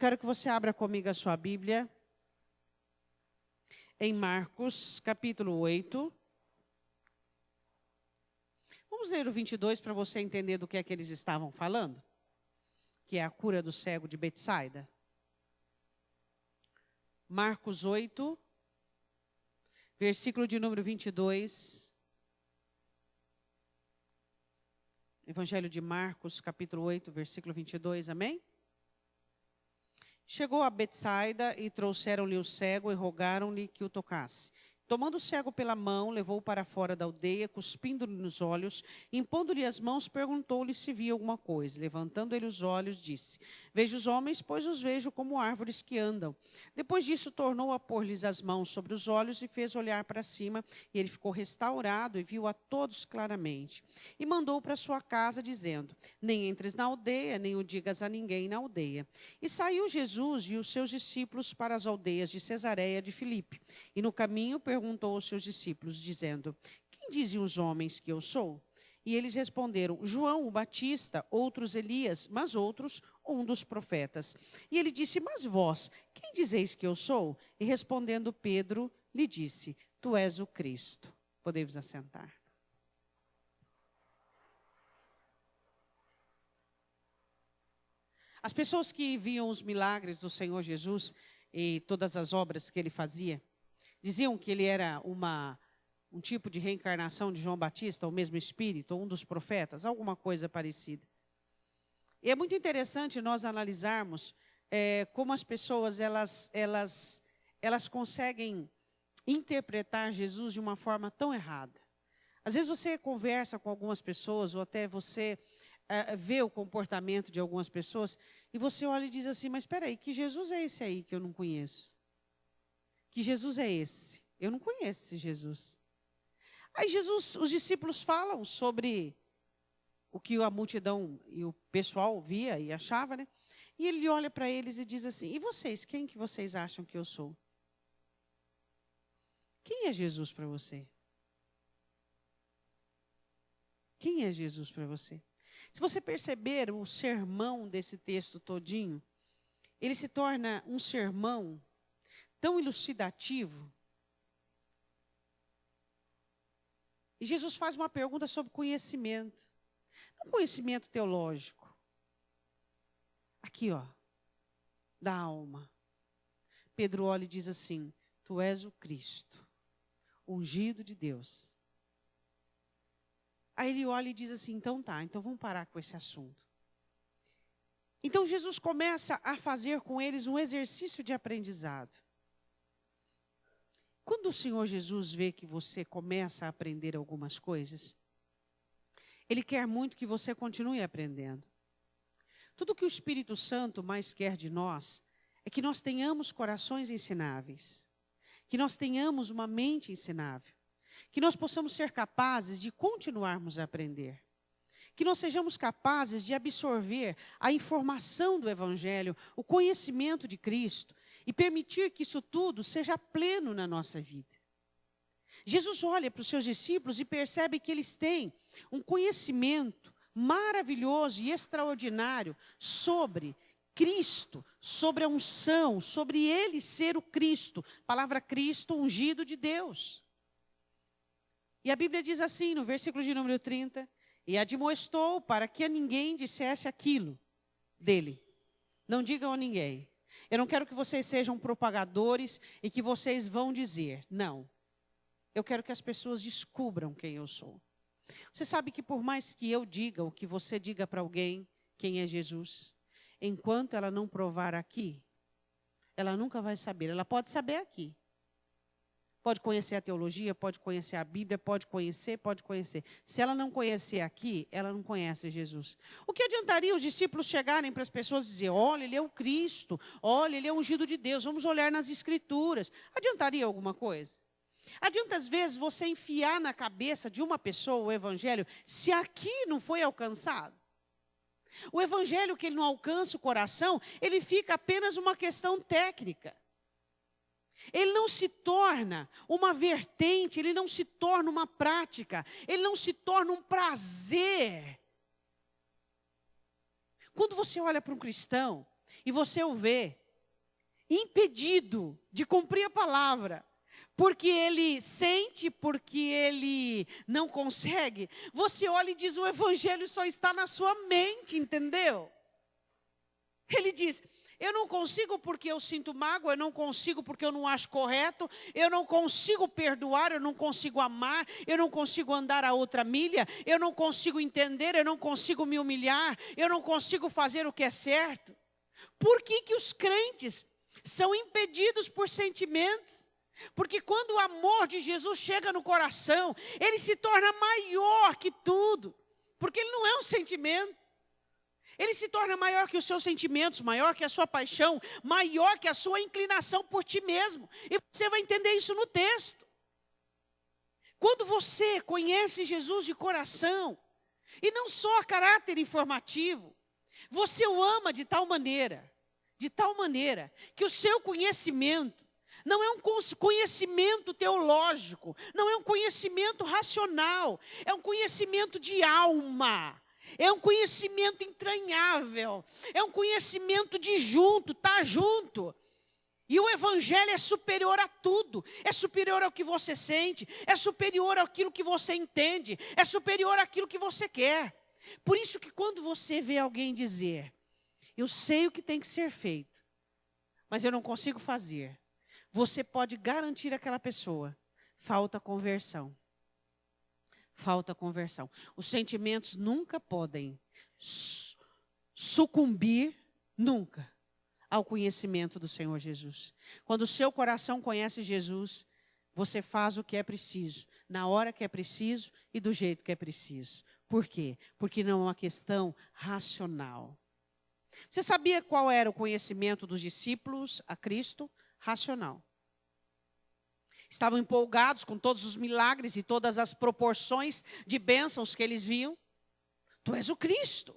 quero que você abra comigo a sua Bíblia em Marcos, capítulo 8. Vamos ler o 22 para você entender do que é que eles estavam falando, que é a cura do cego de Betsaida. Marcos 8, versículo de número 22. Evangelho de Marcos, capítulo 8, versículo 22, amém? Chegou a Betsaida e trouxeram-lhe o cego e rogaram-lhe que o tocasse. Tomando o cego pela mão, levou-o para fora da aldeia, cuspindo-lhe nos olhos, impondo-lhe as mãos, perguntou-lhe se via alguma coisa. Levantando ele os olhos, disse: Vejo os homens, pois os vejo como árvores que andam. Depois disso, tornou a pôr-lhes as mãos sobre os olhos e fez olhar para cima, e ele ficou restaurado e viu a todos claramente. E mandou para sua casa, dizendo: Nem entres na aldeia, nem o digas a ninguém na aldeia. E saiu Jesus e os seus discípulos para as aldeias de Cesareia de Filipe. E no caminho perguntou aos seus discípulos, dizendo: Quem dizem os homens que eu sou? E eles responderam: João o Batista, outros Elias, mas outros um dos profetas. E ele disse: Mas vós, quem dizeis que eu sou? E respondendo Pedro, lhe disse: Tu és o Cristo. Podemos assentar. As pessoas que viam os milagres do Senhor Jesus e todas as obras que ele fazia, diziam que ele era um tipo de reencarnação de João Batista, o mesmo espírito, ou um dos profetas, alguma coisa parecida. E é muito interessante nós analisarmos como as pessoas elas conseguem interpretar Jesus de uma forma tão errada. Às vezes você conversa com algumas pessoas, ou até você vê o comportamento de algumas pessoas, e você olha e diz assim: mas espera aí, que Jesus é esse aí que eu não conheço? Que Jesus é esse? Eu não conheço esse Jesus. Aí os discípulos falam sobre o que a multidão e o pessoal via e achava, né? E ele olha para eles e diz assim: e vocês, quem que vocês acham que eu sou? Quem é Jesus para você? Quem é Jesus para você? Se você perceber o sermão desse texto todinho, ele se torna um sermão tão elucidativo. E Jesus faz uma pergunta sobre conhecimento. Não conhecimento teológico. Aqui, ó, da alma. Pedro olha e diz assim: Tu és o Cristo, ungido de Deus. Aí ele olha e diz assim: então tá, então vamos parar com esse assunto. Então Jesus começa a fazer com eles um exercício de aprendizado. Quando o Senhor Jesus vê que você começa a aprender algumas coisas, Ele quer muito que você continue aprendendo. Tudo que o Espírito Santo mais quer de nós é que nós tenhamos corações ensináveis, que nós tenhamos uma mente ensinável, que nós possamos ser capazes de continuarmos a aprender, que nós sejamos capazes de absorver a informação do Evangelho, o conhecimento de Cristo, e permitir que isso tudo seja pleno na nossa vida. Jesus olha para os seus discípulos e percebe que eles têm um conhecimento maravilhoso e extraordinário sobre Cristo, sobre a unção, sobre Ele ser o Cristo. Palavra Cristo, ungido de Deus. E a Bíblia diz assim, no versículo de número 30, e admoestou para que a ninguém dissesse aquilo dele. Não digam a ninguém. Eu não quero que vocês sejam propagadores e que vocês vão dizer. Não. Eu quero que as pessoas descubram quem eu sou. Você sabe que por mais que eu diga, ou que você diga para alguém quem é Jesus, enquanto ela não provar aqui, ela nunca vai saber. Ela pode saber aqui. Pode conhecer a teologia, pode conhecer a Bíblia, pode conhecer. Se ela não conhecer aqui, ela não conhece Jesus. O que adiantaria os discípulos chegarem para as pessoas e dizer: olha, ele é o Cristo, olha, ele é o ungido de Deus, vamos olhar nas Escrituras. Adiantaria alguma coisa? Adianta às vezes você enfiar na cabeça de uma pessoa o Evangelho, se aqui não foi alcançado? O Evangelho que ele não alcança o coração, ele fica apenas uma questão técnica. Ele não se torna uma vertente, ele não se torna uma prática, ele não se torna um prazer. Quando você olha para um cristão, e você o vê impedido de cumprir a palavra, porque ele sente, porque ele não consegue, você olha e diz: o evangelho só está na sua mente, entendeu? Ele diz: eu não consigo porque eu sinto mágoa, eu não consigo porque eu não acho correto, eu não consigo perdoar, eu não consigo amar, eu não consigo andar a outra milha, eu não consigo entender, eu não consigo me humilhar, eu não consigo fazer o que é certo. Por que os crentes são impedidos por sentimentos? Porque quando o amor de Jesus chega no coração, ele se torna maior que tudo, porque ele não é um sentimento. Ele se torna maior que os seus sentimentos, maior que a sua paixão, maior que a sua inclinação por ti mesmo. E você vai entender isso no texto. Quando você conhece Jesus de coração, e não só a caráter informativo, você o ama de tal maneira, que o seu conhecimento não é um conhecimento teológico, não é um conhecimento racional, é um conhecimento de alma. É um conhecimento entranhável, é um conhecimento de junto, tá junto. E o evangelho é superior a tudo, é superior ao que você sente, é superior àquilo que você entende, é superior àquilo que você quer. Por isso que quando você vê alguém dizer: eu sei o que tem que ser feito, mas eu não consigo fazer, você pode garantir àquela pessoa: falta conversão. Falta conversão. Os sentimentos nunca podem sucumbir, nunca, ao conhecimento do Senhor Jesus. Quando o seu coração conhece Jesus, você faz o que é preciso, na hora que é preciso e do jeito que é preciso. Por quê? Porque não é uma questão racional. Você sabia qual era o conhecimento dos discípulos a Cristo? Racional. Estavam empolgados com todos os milagres e todas as proporções de bênçãos que eles viam. Tu és o Cristo.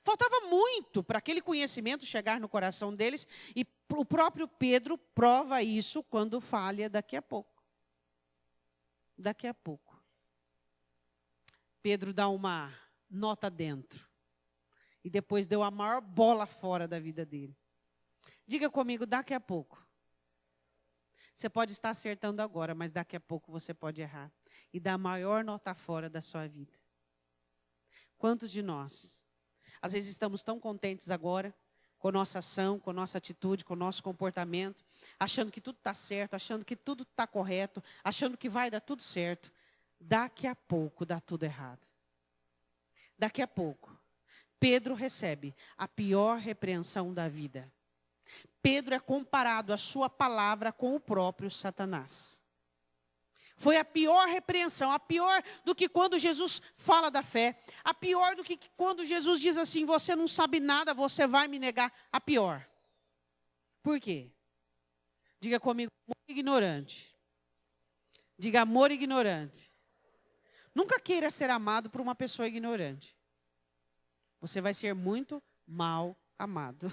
Faltava muito para aquele conhecimento chegar no coração deles. E o próprio Pedro prova isso quando falha daqui a pouco. Daqui a pouco. Pedro dá uma nota dentro. E depois deu a maior bola fora da vida dele. Diga comigo: daqui a pouco. Você pode estar acertando agora, mas daqui a pouco você pode errar. E dar a maior nota fora da sua vida. Quantos de nós, às vezes estamos tão contentes agora, com nossa ação, com nossa atitude, com o nosso comportamento, achando que tudo está certo, achando que tudo está correto, achando que vai dar tudo certo. Daqui a pouco dá tudo errado. Daqui a pouco, Pedro recebe a pior repreensão da vida. Pedro é comparado a sua palavra com o próprio Satanás. Foi a pior repreensão, a pior do que quando Jesus fala da fé, a pior do que quando Jesus diz assim: você não sabe nada, você vai me negar, a pior. Por quê? Diga comigo: amor ignorante. Diga: amor ignorante. Nunca queira ser amado por uma pessoa ignorante. Você vai ser muito mal amado.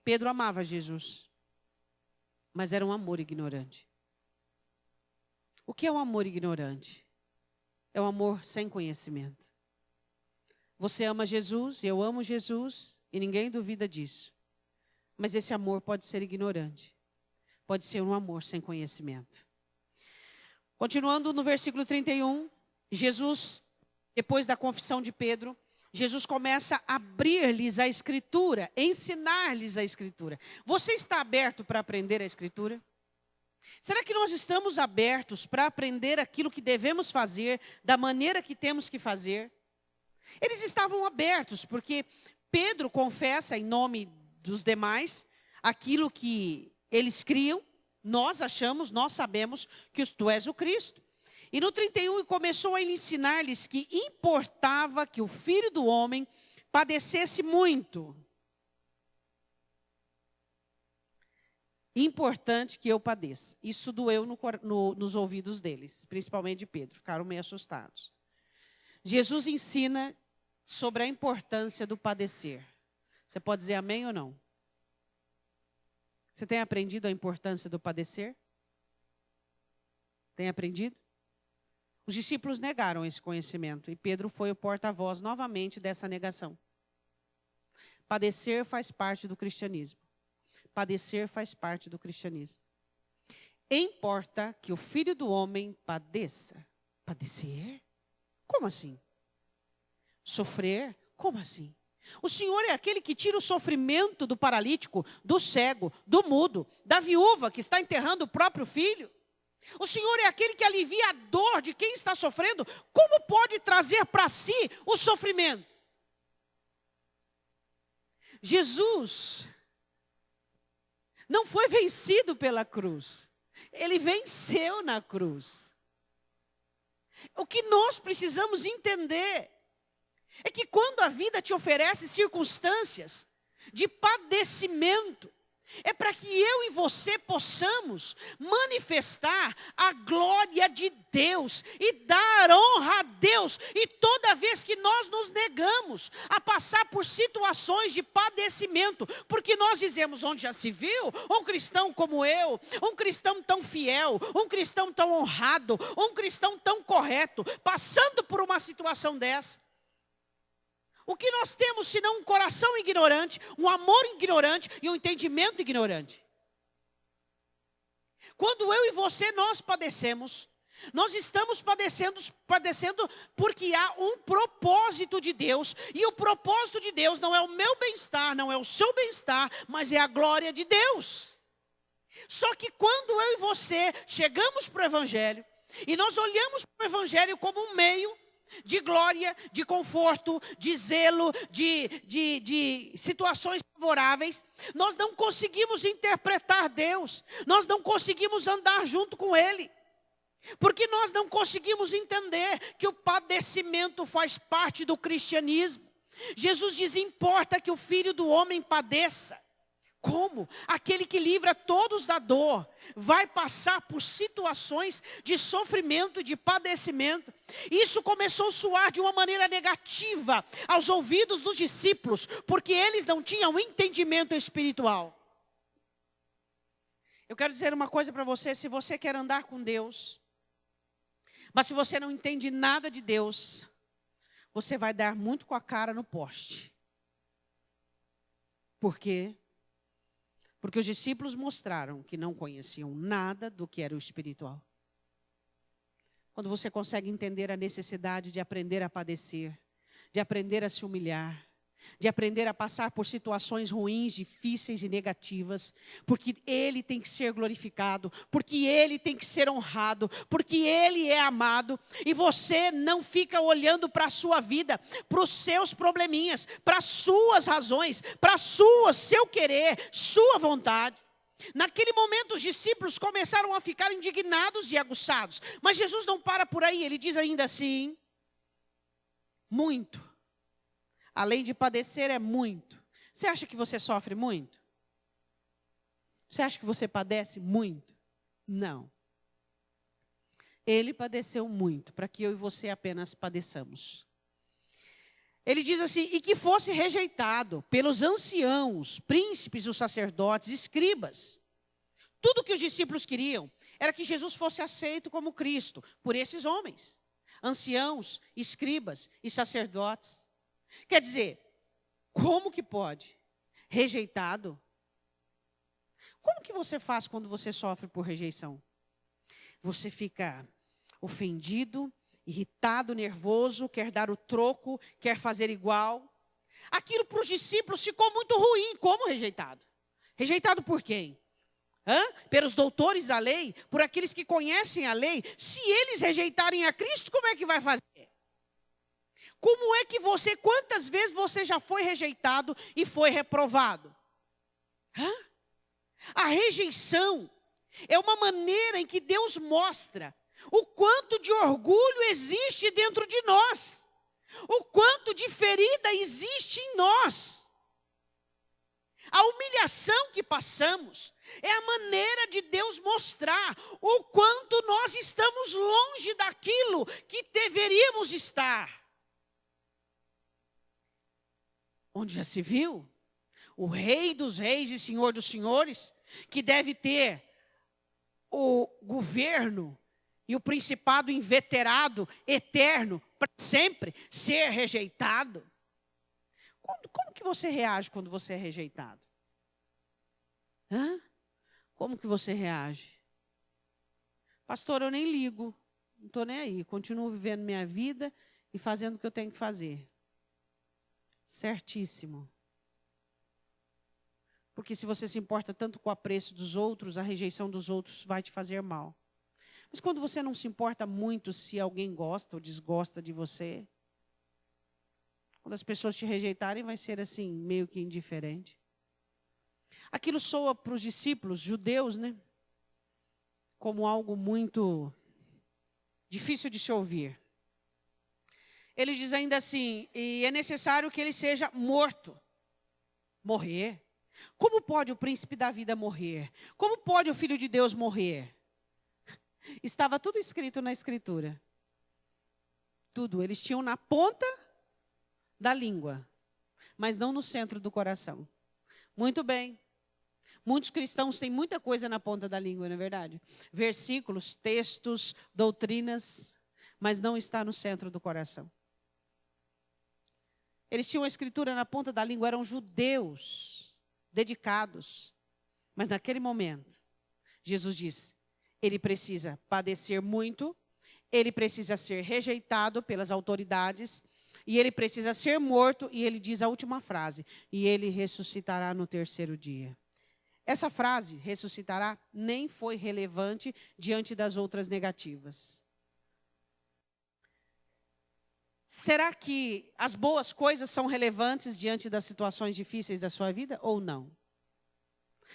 Pedro amava Jesus, mas era um amor ignorante. O que é um amor ignorante? É um amor sem conhecimento. Você ama Jesus, eu amo Jesus, e ninguém duvida disso. Mas esse amor pode ser ignorante. Pode ser um amor sem conhecimento. Continuando no versículo 31, Jesus, depois da confissão de Pedro, Jesus começa a abrir-lhes a Escritura, ensinar-lhes a Escritura. Você está aberto para aprender a Escritura? Será que nós estamos abertos para aprender aquilo que devemos fazer, da maneira que temos que fazer? Eles estavam abertos, porque Pedro confessa em nome dos demais aquilo que eles criam. Nós achamos, nós sabemos que tu és o Cristo. E no 31, começou a ensinar-lhes que importava que o Filho do Homem padecesse muito. Importante que eu padeça. Isso doeu nos ouvidos deles, principalmente de Pedro. Ficaram meio assustados. Jesus ensina sobre a importância do padecer. Você pode dizer amém ou não? Você tem aprendido a importância do padecer? Tem aprendido? Os discípulos negaram esse conhecimento e Pedro foi o porta-voz novamente dessa negação. Padecer faz parte do cristianismo. Padecer faz parte do cristianismo. Importa que o Filho do Homem padeça. Padecer? Como assim? Sofrer? Como assim? O Senhor é aquele que tira o sofrimento do paralítico, do cego, do mudo, da viúva que está enterrando o próprio filho. O Senhor é aquele que alivia a dor de quem está sofrendo. Como pode trazer para si o sofrimento? Jesus não foi vencido pela cruz. Ele venceu na cruz. O que nós precisamos entender é que quando a vida te oferece circunstâncias de padecimento, é para que eu e você possamos manifestar a glória de Deus e dar honra a Deus. E toda vez que nós nos negamos a passar por situações de padecimento, porque nós dizemos, onde já se viu, um cristão como eu, um cristão tão fiel, um cristão tão honrado, um cristão tão correto, passando por uma situação dessa. O que nós temos senão um coração ignorante, um amor ignorante e um entendimento ignorante? Quando eu e você nós padecemos, nós estamos padecendo porque há um propósito de Deus. E o propósito de Deus não é o meu bem-estar, não é o seu bem-estar, mas é a glória de Deus. Só que quando eu e você chegamos para o Evangelho, e nós olhamos para o Evangelho como um meio de glória, de conforto, de zelo, de situações favoráveis, nós não conseguimos interpretar Deus, nós não conseguimos andar junto com Ele, porque nós não conseguimos entender que o padecimento faz parte do cristianismo. Jesus diz, importa que o Filho do Homem padeça. Como? Aquele que livra todos da dor vai passar por situações de sofrimento e de padecimento. Isso começou a soar de uma maneira negativa aos ouvidos dos discípulos, porque eles não tinham entendimento espiritual. Eu quero dizer uma coisa para você, se você quer andar com Deus, mas se você não entende nada de Deus, você vai dar muito com a cara no poste. Por quê? Porque os discípulos mostraram que não conheciam nada do que era o espiritual. Quando você consegue entender a necessidade de aprender a padecer, de aprender a se humilhar, de aprender a passar por situações ruins, difíceis e negativas, porque Ele tem que ser glorificado, porque Ele tem que ser honrado, porque Ele é amado, e você não fica olhando para a sua vida, para os seus probleminhas, para as suas razões, para seu querer, sua vontade. Naquele momento os discípulos começaram a ficar indignados e aguçados, mas Jesus não para por aí, Ele diz ainda assim, muito. Além de padecer é muito. Você acha que você sofre muito? Você acha que você padece muito? Não. Ele padeceu muito, para que eu e você apenas padeçamos. Ele diz assim, e que fosse rejeitado pelos anciãos, príncipes, os sacerdotes, escribas. Tudo que os discípulos queriam era que Jesus fosse aceito como Cristo, por esses homens. Anciãos, escribas e sacerdotes. Quer dizer, como que pode? Rejeitado? Como que você faz quando você sofre por rejeição? Você fica ofendido, irritado, nervoso, quer dar o troco, quer fazer igual. Aquilo para os discípulos ficou muito ruim. Como rejeitado? Rejeitado por quem? Pelos doutores da lei? Por aqueles que conhecem a lei? Se eles rejeitarem a Cristo, como é que vai fazer? Como é que quantas vezes você já foi rejeitado e foi reprovado? A rejeição é uma maneira em que Deus mostra o quanto de orgulho existe dentro de nós, o quanto de ferida existe em nós. A humilhação que passamos é a maneira de Deus mostrar o quanto nós estamos longe daquilo que deveríamos estar. Onde já se viu? O Rei dos Reis e Senhor dos Senhores, que deve ter o governo e o principado inveterado, eterno, para sempre, ser rejeitado. Como que você reage quando você é rejeitado? Como que você reage? Pastor, eu nem ligo, não estou nem aí, continuo vivendo minha vida e fazendo o que eu tenho que fazer. Certíssimo. Porque se você se importa tanto com o apreço dos outros, a rejeição dos outros vai te fazer mal. Mas quando você não se importa muito se alguém gosta ou desgosta de você, quando as pessoas te rejeitarem, vai ser assim, meio que indiferente. Aquilo soa para os discípulos judeus, né? Como algo muito difícil de se ouvir. Ele diz ainda assim, e é necessário que ele seja morto. Morrer? Como pode o príncipe da vida morrer? Como pode o filho de Deus morrer? Estava tudo escrito na Escritura. Tudo. Eles tinham na ponta da língua, mas não no centro do coração. Muito bem. Muitos cristãos têm muita coisa na ponta da língua, não é verdade? Versículos, textos, doutrinas, mas não está no centro do coração. Eles tinham a Escritura na ponta da língua, eram judeus, dedicados. Mas naquele momento, Jesus diz, ele precisa padecer muito, ele precisa ser rejeitado pelas autoridades, e ele precisa ser morto, e ele diz a última frase, e ele ressuscitará no terceiro dia. Essa frase, ressuscitará, nem foi relevante diante das outras negativas. Será que as boas coisas são relevantes diante das situações difíceis da sua vida ou não?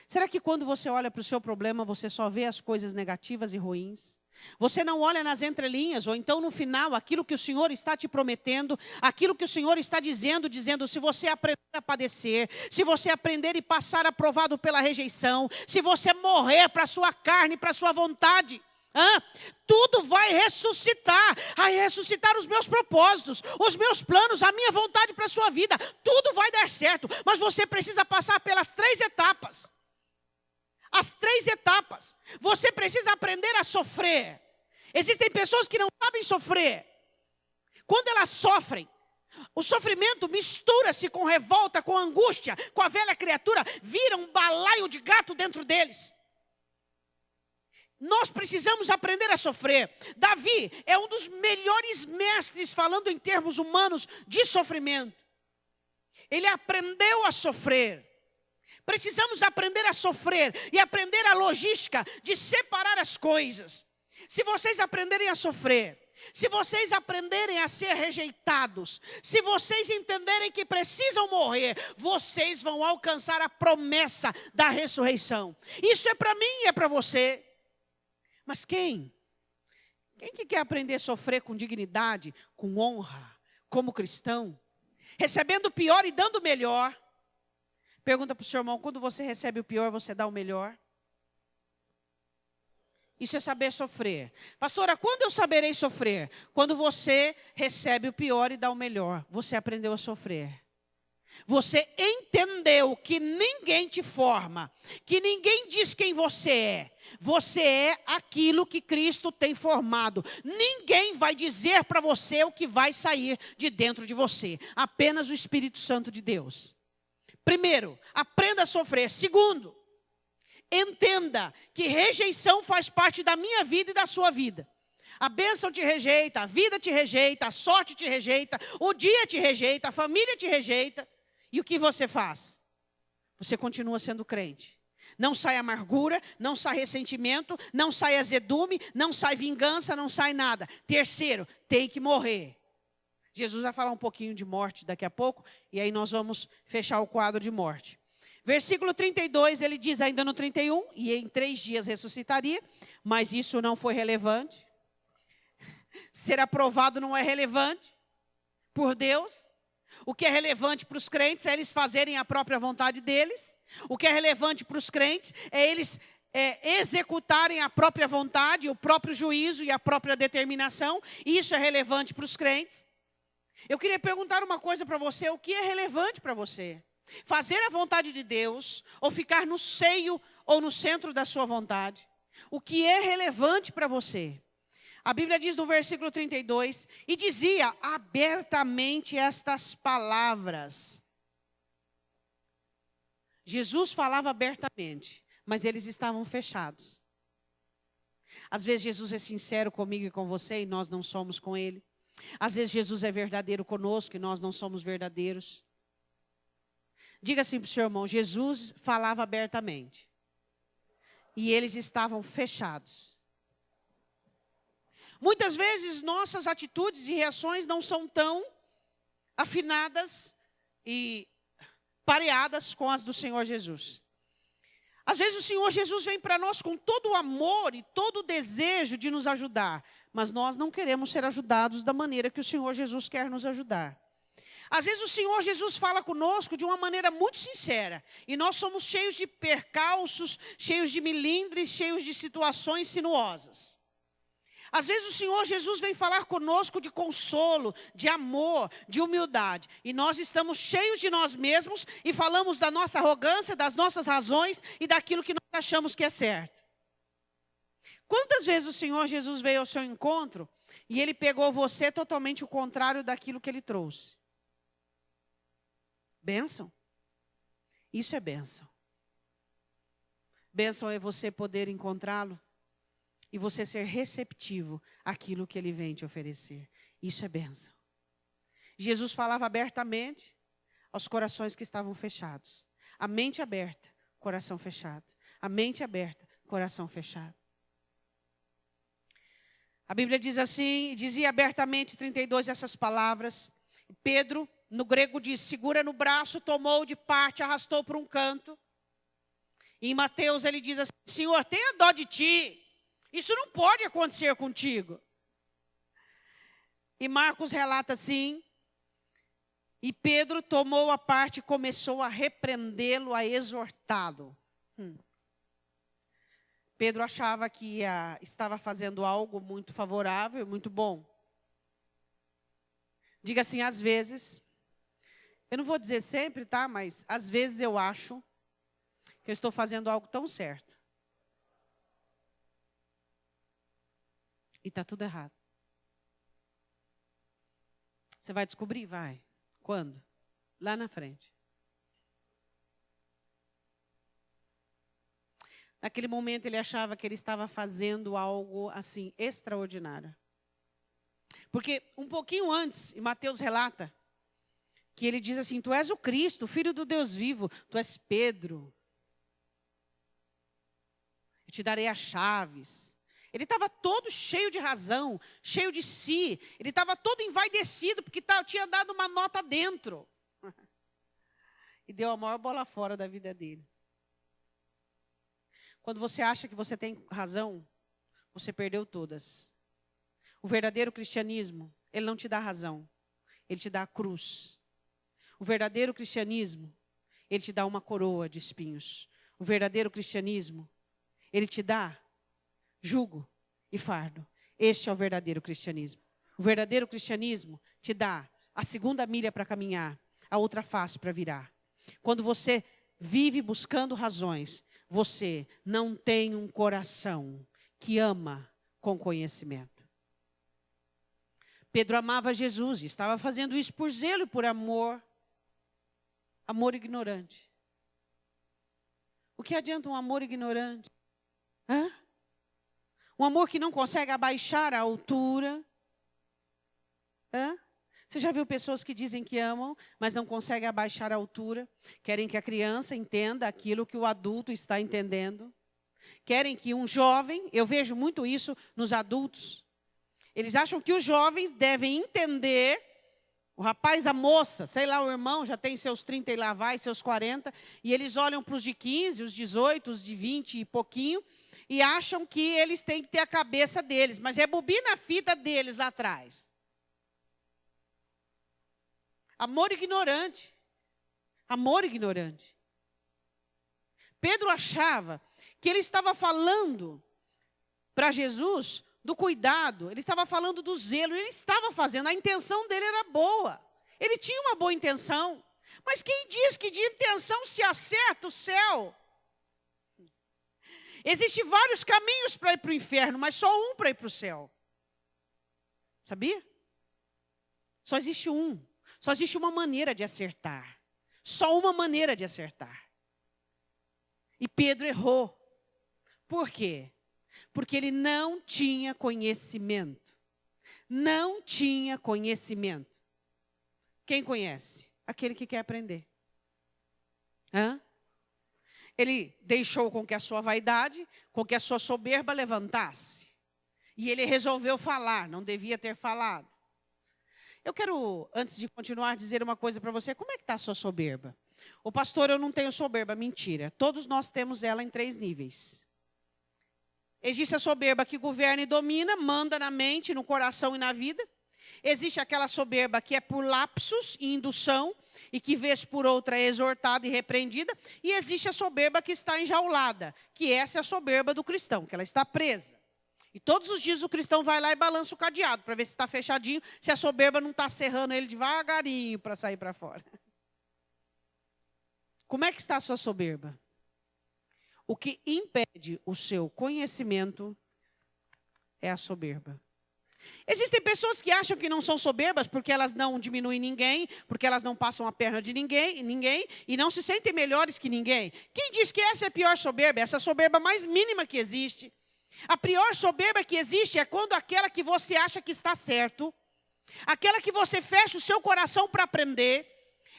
Será que quando você olha para o seu problema, você só vê as coisas negativas e ruins? Você não olha nas entrelinhas, ou então no final, aquilo que o Senhor está te prometendo, aquilo que o Senhor está dizendo, se você aprender a padecer, se você aprender e passar aprovado pela rejeição, se você morrer para a sua carne, para a sua vontade, tudo vai ressuscitar os meus propósitos, os meus planos, a minha vontade para a sua vida, tudo vai dar certo, mas você precisa passar pelas 3 etapas. As 3 etapas. Você precisa aprender a sofrer. Existem pessoas que não sabem sofrer. Quando elas sofrem, o sofrimento mistura-se com revolta, com angústia, com a velha criatura, vira um balaio de gato dentro deles. Nós precisamos aprender a sofrer. Davi é um dos melhores mestres, falando em termos humanos, de sofrimento. Ele aprendeu a sofrer. Precisamos aprender a sofrer e aprender a logística de separar as coisas. Se vocês aprenderem a sofrer, se vocês aprenderem a ser rejeitados, se vocês entenderem que precisam morrer, vocês vão alcançar a promessa da ressurreição. Isso é para mim e é para você. Mas quem? Quem que quer aprender a sofrer com dignidade, com honra, como cristão? Recebendo o pior e dando o melhor. Pergunta para o seu irmão, quando você recebe o pior, você dá o melhor? Isso é saber sofrer. Pastora, quando eu saberei sofrer? Quando você recebe o pior e dá o melhor. Você aprendeu a sofrer. Você entendeu que ninguém te forma, que ninguém diz quem você é. Você é aquilo que Cristo tem formado. Ninguém vai dizer para você o que vai sair de dentro de você. Apenas o Espírito Santo de Deus. Primeiro, aprenda a sofrer. Segundo, entenda que rejeição faz parte da minha vida e da sua vida. A bênção te rejeita, a vida te rejeita, a sorte te rejeita, o dia te rejeita, a família te rejeita. E o que você faz? Você continua sendo crente. Não sai amargura, não sai ressentimento, não sai azedume, não sai vingança, não sai nada. Terceiro, tem que morrer. Jesus vai falar um pouquinho de morte daqui a pouco, e aí nós vamos fechar o quadro de morte. Versículo 32, ele diz ainda no 31, e em 3 dias ressuscitaria, mas isso não foi relevante. Ser aprovado não é relevante por Deus. O que é relevante para os crentes é eles fazerem a própria vontade deles. O que é relevante para os crentes é eles executarem a própria vontade, o próprio juízo e a própria determinação. Isso é relevante para os crentes. Eu queria perguntar uma coisa para você, o que é relevante para você? Fazer a vontade de Deus ou ficar no seio ou no centro da sua vontade? O que é relevante para você? A Bíblia diz no versículo 32, e dizia abertamente estas palavras. Jesus falava abertamente, mas eles estavam fechados. Às vezes Jesus é sincero comigo e com você e nós não somos com Ele. Às vezes Jesus é verdadeiro conosco e nós não somos verdadeiros. Diga assim para o seu irmão, Jesus falava abertamente. E eles estavam fechados. Muitas vezes nossas atitudes e reações não são tão afinadas e pareadas com as do Senhor Jesus. Às vezes o Senhor Jesus vem para nós com todo o amor e todo o desejo de nos ajudar, mas nós não queremos ser ajudados da maneira que o Senhor Jesus quer nos ajudar. Às vezes o Senhor Jesus fala conosco de uma maneira muito sincera, e nós somos cheios de percalços, cheios de milindres, cheios de situações sinuosas. Às vezes o Senhor Jesus vem falar conosco de consolo, de amor, de humildade. E nós estamos cheios de nós mesmos e falamos da nossa arrogância, das nossas razões e daquilo que nós achamos que é certo. Quantas vezes o Senhor Jesus veio ao seu encontro e Ele pegou você totalmente o contrário daquilo que Ele trouxe? Bênção? Isso é bênção. Bênção é você poder encontrá-lo e você ser receptivo àquilo que Ele vem te oferecer. Isso é bênção. Jesus falava abertamente aos corações que estavam fechados. A mente aberta, coração fechado. A mente aberta, coração fechado. A Bíblia diz assim, dizia abertamente 32 essas palavras. Pedro, no grego diz, segura no braço, tomou de parte, arrastou para um canto. E em Mateus ele diz assim, Senhor, tenha dó de ti. Isso não pode acontecer contigo. E Marcos relata assim, e Pedro tomou a parte e começou a repreendê-lo, a exortá-lo. Pedro achava que estava fazendo algo muito favorável, muito bom. Diga assim, às vezes, eu não vou dizer sempre, tá? Mas às vezes eu acho que eu estou fazendo algo tão certo. E está tudo errado. Você vai descobrir? Vai. Quando? Lá na frente. Naquele momento ele achava que ele estava fazendo algo assim, extraordinário. Porque um pouquinho antes, e Mateus relata, que ele diz assim, tu és o Cristo, filho do Deus vivo, tu és Pedro. Eu te darei as chaves. Ele estava todo cheio de razão, cheio de si. Ele estava todo envaidecido, porque tinha dado uma nota dentro. E deu a maior bola fora da vida dele. Quando você acha que você tem razão, você perdeu todas. O verdadeiro cristianismo, ele não te dá razão. Ele te dá a cruz. O verdadeiro cristianismo, ele te dá uma coroa de espinhos. O verdadeiro cristianismo, ele te dá jugo e fardo. Este é o verdadeiro cristianismo. O verdadeiro cristianismo te dá a segunda milha para caminhar, a outra face para virar. Quando você vive buscando razões, você não tem um coração que ama com conhecimento. Pedro amava Jesus e estava fazendo isso por zelo e por amor. Amor ignorante. O que adianta um amor ignorante? Hã? Um amor que não consegue abaixar a altura. Hã? Você já viu pessoas que dizem que amam, mas não conseguem abaixar a altura? Querem que a criança entenda aquilo que o adulto está entendendo? Querem que um jovem, eu vejo muito isso nos adultos, eles acham que os jovens devem entender, o rapaz, a moça, sei lá, o irmão já tem seus 30 e lá vai, seus 40, e eles olham para os de 15, os 18, os de 20 e pouquinho, e acham que eles têm que ter a cabeça deles, mas rebobina a fita deles lá atrás. Amor ignorante. Amor ignorante. Pedro achava que ele estava falando para Jesus do cuidado, ele estava falando do zelo, ele estava fazendo, a intenção dele era boa. Ele tinha uma boa intenção. Mas quem diz que de intenção se acerta o céu? Existem vários caminhos para ir para o inferno, mas só um para ir para o céu. Sabia? Só existe um. Só existe uma maneira de acertar. Só uma maneira de acertar. E Pedro errou. Por quê? Porque ele não tinha conhecimento. Não tinha conhecimento. Quem conhece? Aquele que quer aprender. Hã? Ele deixou com que a sua vaidade, com que a sua soberba levantasse. E ele resolveu falar, não devia ter falado. Eu quero, antes de continuar, dizer uma coisa para você. Como é que está a sua soberba? O pastor, eu não tenho soberba. Mentira. Todos nós temos ela em 3 níveis. Existe a soberba que governa e domina, manda na mente, no coração e na vida. Existe aquela soberba que é por lapsos e indução, e que vez por outra é exortada e repreendida. E existe a soberba que está enjaulada, que essa é a soberba do cristão, que ela está presa. E todos os dias o cristão vai lá e balança o cadeado, para ver se está fechadinho, se a soberba não está serrando ele devagarinho para sair para fora. Como é que está a sua soberba? O que impede o seu conhecimento é a soberba. Existem pessoas que acham que não são soberbas porque elas não diminuem ninguém, porque elas não passam a perna de ninguém e não se sentem melhores que ninguém. Quem diz que essa é a pior soberba? Essa é a soberba mais mínima que existe. A pior soberba que existe é quando aquela que você acha que está certo, aquela que você fecha o seu coração para aprender.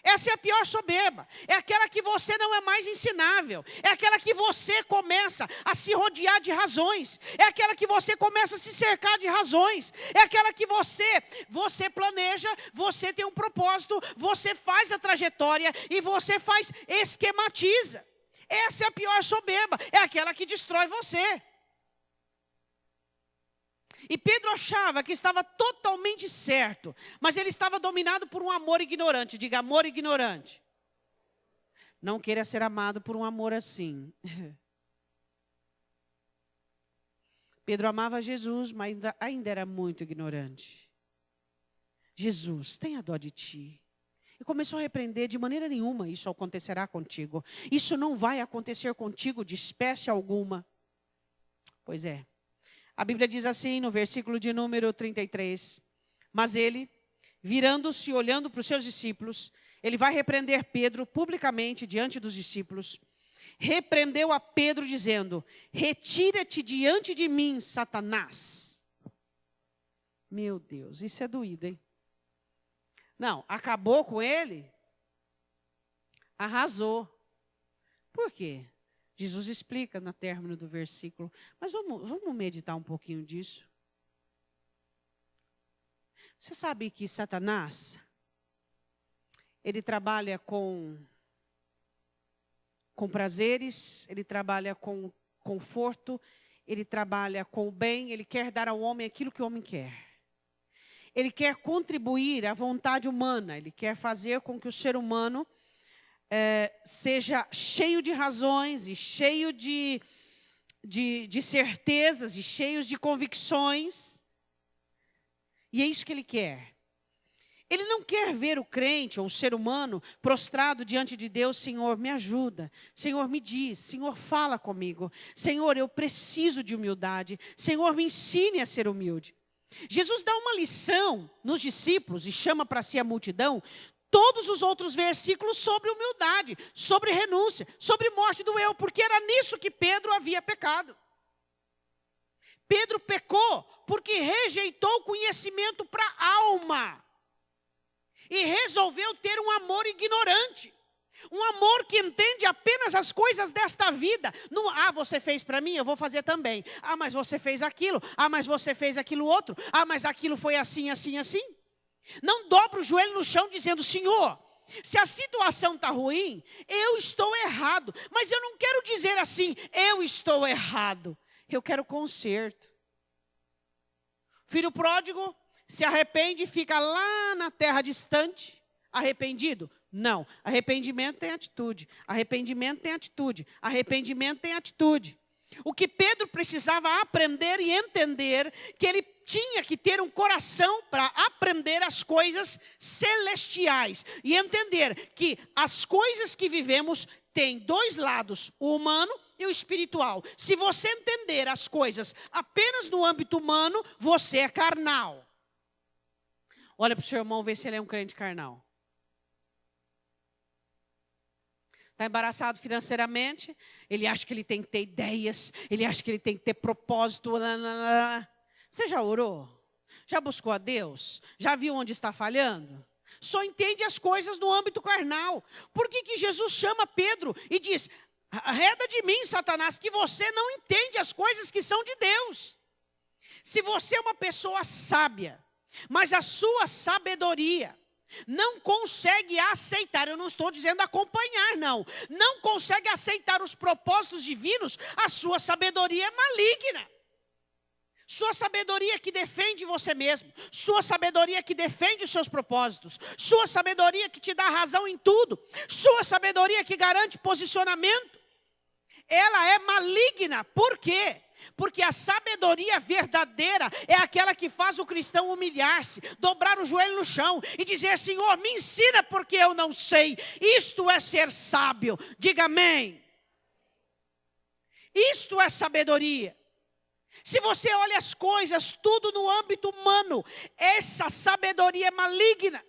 Essa é a pior soberba. É aquela que você não é mais ensinável. É aquela que você começa a se rodear de razões. É aquela que você começa a se cercar de razões. É aquela que você planeja, você tem um propósito, você faz a trajetória e você esquematiza. Essa é a pior soberba. É aquela que destrói você. E Pedro achava que estava totalmente certo, mas ele estava dominado por um amor ignorante. Diga, amor ignorante. Não queira ser amado por um amor assim. Pedro amava Jesus, mas ainda era muito ignorante. Jesus, tenha dó de ti. E começou a repreender: de maneira nenhuma isso acontecerá contigo. Isso não vai acontecer contigo de espécie alguma. Pois é. A Bíblia diz assim no versículo de número 33. Mas ele, virando-se e olhando para os seus discípulos, ele vai repreender Pedro publicamente diante dos discípulos. Repreendeu a Pedro dizendo: retira-te diante de mim, Satanás. Meu Deus, isso é doído, hein? Não, acabou com ele? Arrasou. Por quê? Jesus explica no término do versículo. Mas vamos meditar um pouquinho disso. Você sabe que Satanás, ele trabalha com prazeres, ele trabalha com conforto, ele trabalha com o bem, ele quer dar ao homem aquilo que o homem quer. Ele quer contribuir à vontade humana, ele quer fazer com que o ser humano seja cheio de razões e cheio de certezas e cheio de convicções. E é isso que ele quer. Ele não quer ver o crente ou o ser humano prostrado diante de Deus: Senhor, me ajuda. Senhor, me diz. Senhor, fala comigo. Senhor, eu preciso de humildade. Senhor, me ensine a ser humilde. Jesus dá uma lição nos discípulos e chama para si a multidão. Todos os outros versículos sobre humildade, sobre renúncia, sobre morte do eu, porque era nisso que Pedro havia pecado. Pedro pecou porque rejeitou o conhecimento para a alma e resolveu ter um amor ignorante. Um amor que entende apenas as coisas desta vida. Não, você fez para mim, eu vou fazer também. Mas você fez aquilo. Mas você fez aquilo outro. Mas aquilo foi assim, assim, assim. Não dobra o joelho no chão dizendo: Senhor, se a situação está ruim, eu estou errado. Mas eu não quero dizer assim: eu estou errado. Eu quero conserto. Filho pródigo se arrepende e fica lá na terra distante. Arrependido? Não. Arrependimento tem atitude. Arrependimento tem atitude. Arrependimento tem atitude. O que Pedro precisava aprender e entender, que ele tinha que ter um coração para aprender as coisas celestiais. E entender que as coisas que vivemos têm 2 lados, o humano e o espiritual. Se você entender as coisas apenas no âmbito humano, você é carnal. Olha para o seu irmão, ver se ele é um crente carnal. Está embaraçado financeiramente, ele acha que ele tem que ter ideias, ele acha que ele tem que ter propósito. Você já orou? Já buscou a Deus? Já viu onde está falhando? Só entende as coisas no âmbito carnal. Por que Jesus chama Pedro e diz: arreda de mim, Satanás, que você não entende as coisas que são de Deus. Se você é uma pessoa sábia, mas a sua sabedoria não consegue aceitar, eu não estou dizendo acompanhar, não consegue aceitar os propósitos divinos, a sua sabedoria é maligna. Sua sabedoria que defende você mesmo, sua sabedoria que defende os seus propósitos, sua sabedoria que te dá razão em tudo, sua sabedoria que garante posicionamento, ela é maligna. Por quê? Porque a sabedoria verdadeira é aquela que faz o cristão humilhar-se, dobrar o joelho no chão e dizer: Senhor, me ensina porque eu não sei. Isto é ser sábio. Diga amém. Isto é sabedoria. Se você olha as coisas tudo no âmbito humano, essa sabedoria é maligna.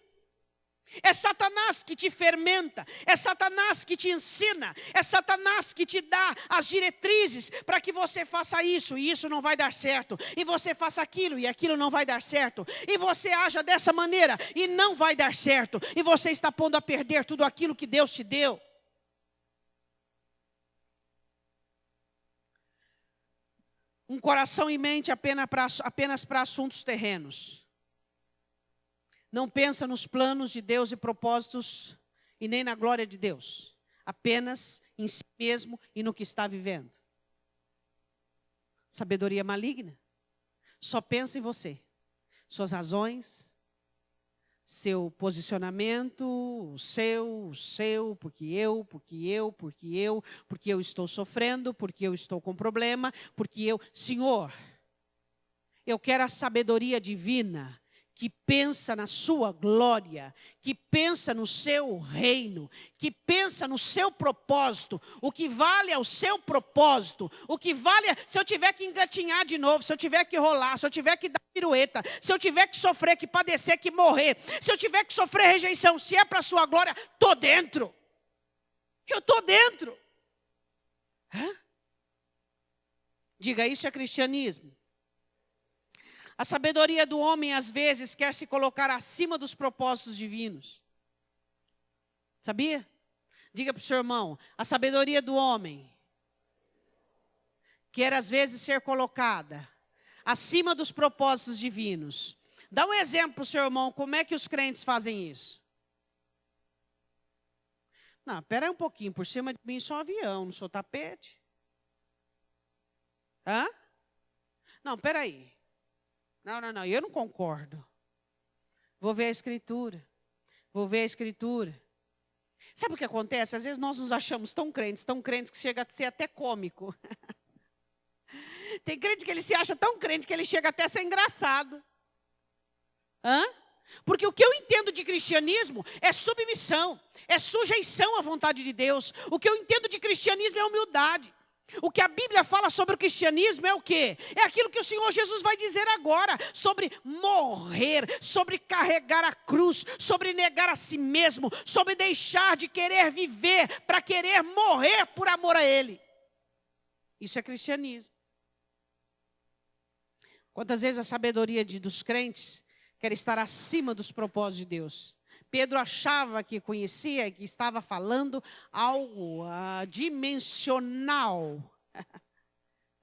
É Satanás que te fermenta, é Satanás que te ensina, é Satanás que te dá as diretrizes para que você faça isso e isso não vai dar certo, e você faça aquilo e aquilo não vai dar certo, e você haja dessa maneira e não vai dar certo, e você está pondo a perder tudo aquilo que Deus te deu. Um coração e mente apenas para assuntos terrenos. Não pensa nos planos de Deus e propósitos e nem na glória de Deus. Apenas em si mesmo e no que está vivendo. Sabedoria maligna. Só pensa em você. Suas razões, seu posicionamento, o seu, porque eu estou sofrendo, porque eu estou com problema, Senhor, eu quero a sabedoria divina, que pensa na sua glória, que pensa no seu reino, que pensa no seu propósito. O que vale é o seu propósito. O que vale é, se eu tiver que engatinhar de novo, se eu tiver que rolar, se eu tiver que dar pirueta, se eu tiver que sofrer, que padecer, que morrer, se eu tiver que sofrer rejeição, se é para a sua glória, estou dentro. Eu estou dentro. Hã? Diga, isso é cristianismo. A sabedoria do homem, às vezes, quer se colocar acima dos propósitos divinos. Sabia? Diga para o seu irmão, a sabedoria do homem quer, às vezes, ser colocada acima dos propósitos divinos. Dá um exemplo para o seu irmão, como é que os crentes fazem isso? Não, espera aí um pouquinho, por cima de mim sou um avião, não sou tapete. Hã? Não, espera aí. Não, eu não concordo. Vou ver a Escritura. Sabe o que acontece? Às vezes nós nos achamos tão crentes que chega a ser até cômico. Tem crente que ele se acha tão crente que ele chega até a ser engraçado. Hã? Porque o que eu entendo de cristianismo é submissão, é sujeição à vontade de Deus. O que eu entendo de cristianismo é humildade. O que a Bíblia fala sobre o cristianismo é o quê? É aquilo que o Senhor Jesus vai dizer agora, sobre morrer, sobre carregar a cruz, sobre negar a si mesmo, sobre deixar de querer viver para querer morrer por amor a Ele. Isso é cristianismo. Quantas vezes a sabedoria dos crentes quer estar acima dos propósitos de Deus? Pedro achava que conhecia, que estava falando algo dimensional.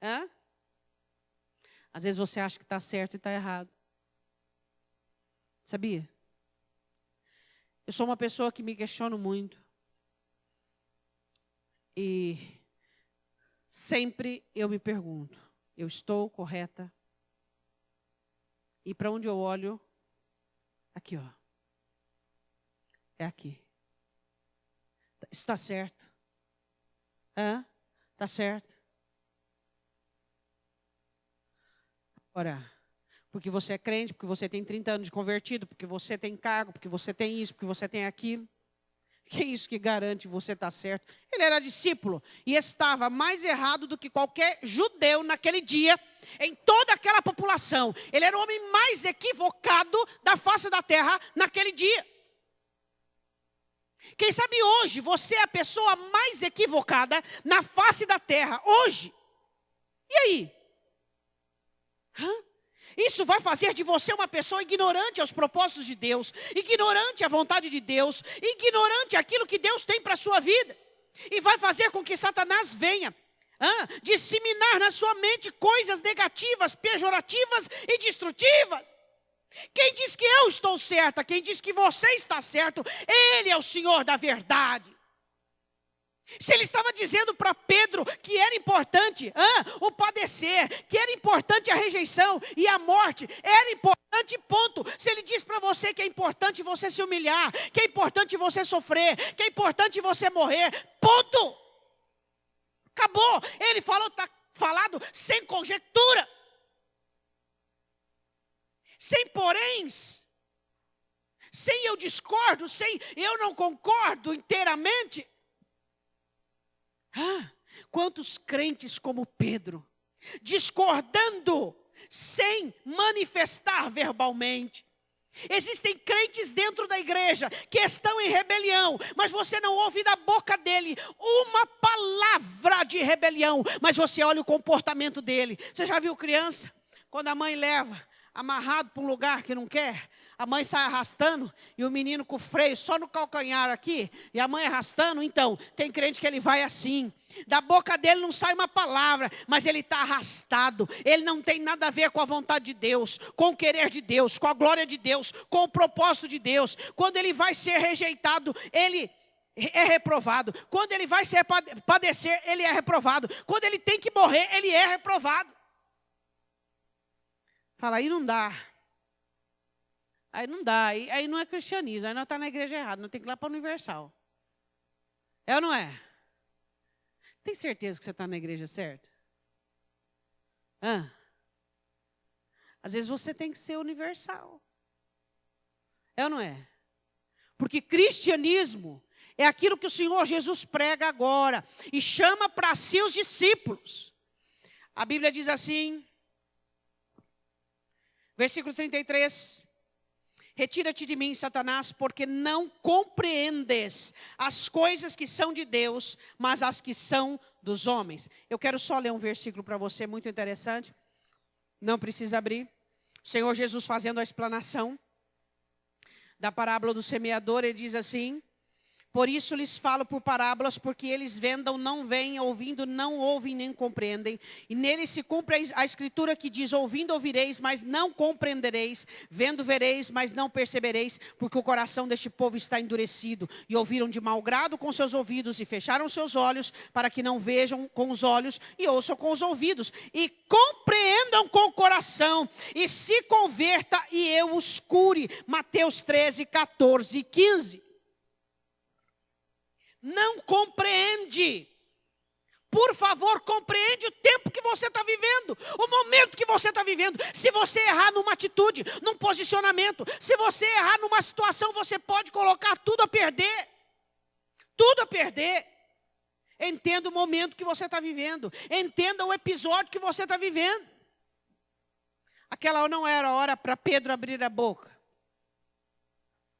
Hã? Às vezes você acha que está certo e está errado. Sabia? Eu sou uma pessoa que me questiono muito. E sempre eu me pergunto, eu estou correta? E para onde eu olho? Aqui, ó. É aqui. Isso está certo? Está certo? Agora, porque você é crente, porque você tem 30 anos de convertido, porque você tem cargo, porque você tem isso, porque você tem aquilo. Que é isso que garante você estar certo? Ele era discípulo e estava mais errado do que qualquer judeu naquele dia, em toda aquela população. Ele era o homem mais equivocado da face da terra naquele dia. Quem sabe hoje você é a pessoa mais equivocada na face da terra. Hoje. E aí? Isso vai fazer de você uma pessoa ignorante aos propósitos de Deus, ignorante à vontade de Deus, ignorante àquilo que Deus tem para a sua vida. E vai fazer com que Satanás venha disseminar na sua mente coisas negativas, pejorativas e destrutivas. Quem diz que eu estou certa, quem diz que você está certo, Ele é o Senhor da verdade. Se Ele estava dizendo para Pedro que era importante o padecer, que era importante a rejeição e a morte, era importante, ponto. Se Ele diz para você que é importante você se humilhar, que é importante você sofrer, que é importante você morrer, ponto. Acabou. Ele falou, está falado sem conjectura, sem poréns, sem eu discordo, sem eu não concordo inteiramente. Quantos crentes como Pedro, discordando, sem manifestar verbalmente. Existem crentes dentro da igreja que estão em rebelião, mas você não ouve da boca dele uma palavra de rebelião, mas você olha o comportamento dele. Você já viu criança? Quando a mãe leva amarrado para um lugar que não quer, a mãe sai arrastando e o menino com o freio só no calcanhar aqui, e a mãe arrastando. Então, tem crente que ele vai assim, da boca dele não sai uma palavra, mas ele está arrastado. Ele não tem nada a ver com a vontade de Deus, com o querer de Deus, com a glória de Deus, com o propósito de Deus. Quando ele vai ser rejeitado, ele é reprovado. Quando ele vai ser padecer, ele é reprovado. Quando ele tem que morrer, ele é reprovado. Fala, aí não dá. Aí não dá, aí não é cristianismo, aí nós estamos na igreja errada, nós temos que ir lá para a Universal. É ou não é? Tem certeza que você está na igreja certa? Às vezes você tem que ser universal. É ou não é? Porque cristianismo é aquilo que o Senhor Jesus prega agora e chama para si os discípulos. A Bíblia diz assim, versículo 33... Retira-te de mim, Satanás, porque não compreendes as coisas que são de Deus, mas as que são dos homens. Eu quero só ler um versículo para você, muito interessante. Não precisa abrir. O Senhor Jesus fazendo a explanação da parábola do semeador, ele diz assim: por isso lhes falo por parábolas, porque eles vendam, não veem, ouvindo, não ouvem, nem compreendem. E nele se cumpre a escritura que diz, ouvindo ouvireis, mas não compreendereis, vendo vereis, mas não percebereis, porque o coração deste povo está endurecido. E ouviram de mau grado com seus ouvidos, e fecharam seus olhos, para que não vejam com os olhos, e ouçam com os ouvidos, e compreendam com o coração, e se converta, e eu os cure. Mateus 13, 14 e 15. Não compreende. Por favor, compreende o tempo que você está vivendo, o momento que você está vivendo. Se você errar numa atitude, num posicionamento, se você errar numa situação, você pode colocar tudo a perder. Tudo a perder. Entenda o momento que você está vivendo. Entenda o episódio que você está vivendo. Aquela não era a hora para Pedro abrir a boca.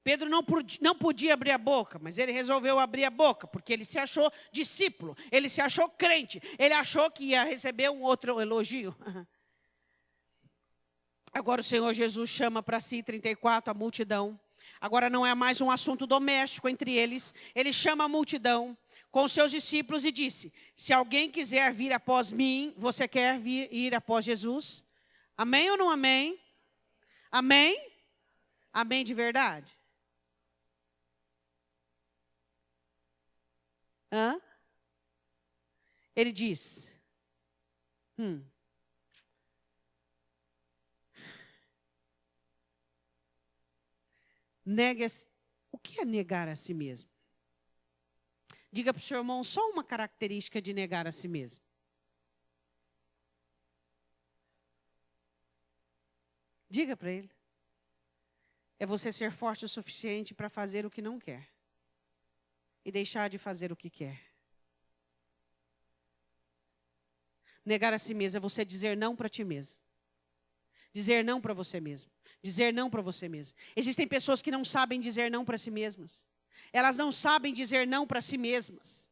Pedro não podia abrir a boca, mas ele resolveu abrir a boca, porque ele se achou discípulo, ele se achou crente, ele achou que ia receber um outro elogio. Agora o Senhor Jesus chama para si, 34, a multidão. Agora não é mais um assunto doméstico entre eles, ele chama a multidão com os seus discípulos e disse, se alguém quiser vir após mim, você quer ir após Jesus? Amém ou não amém? Amém? Amém de verdade? Ele diz, o que é negar a si mesmo? Diga para o seu irmão só uma característica de negar a si mesmo. Diga para ele. É você ser forte o suficiente para fazer o que não quer. E deixar de fazer o que quer. Negar a si mesmo é você dizer não para ti mesmo. Dizer não para você mesmo. Dizer não para você mesmo. Existem pessoas que não sabem dizer não para si mesmas. Elas não sabem dizer não para si mesmas.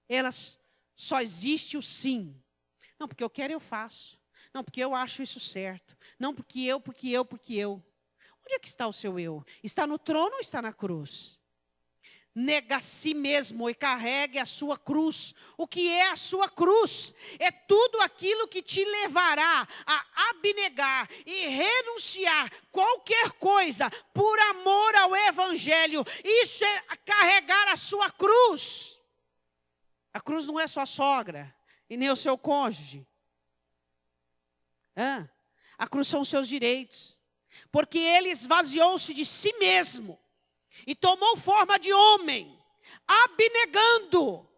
Elas só existe o sim. Não, porque eu quero, eu faço. Não, porque eu acho isso certo. Não, porque eu. Onde é que está o seu eu? Está no trono ou está na cruz? Nega a si mesmo e carregue a sua cruz. O que é a sua cruz? É tudo aquilo que te levará a abnegar e renunciar qualquer coisa por amor ao Evangelho. Isso é carregar a sua cruz. A cruz não é sua sogra e nem o seu cônjuge. A cruz são os seus direitos. Porque ele esvaziou-se de si mesmo e tomou forma de homem, abnegando.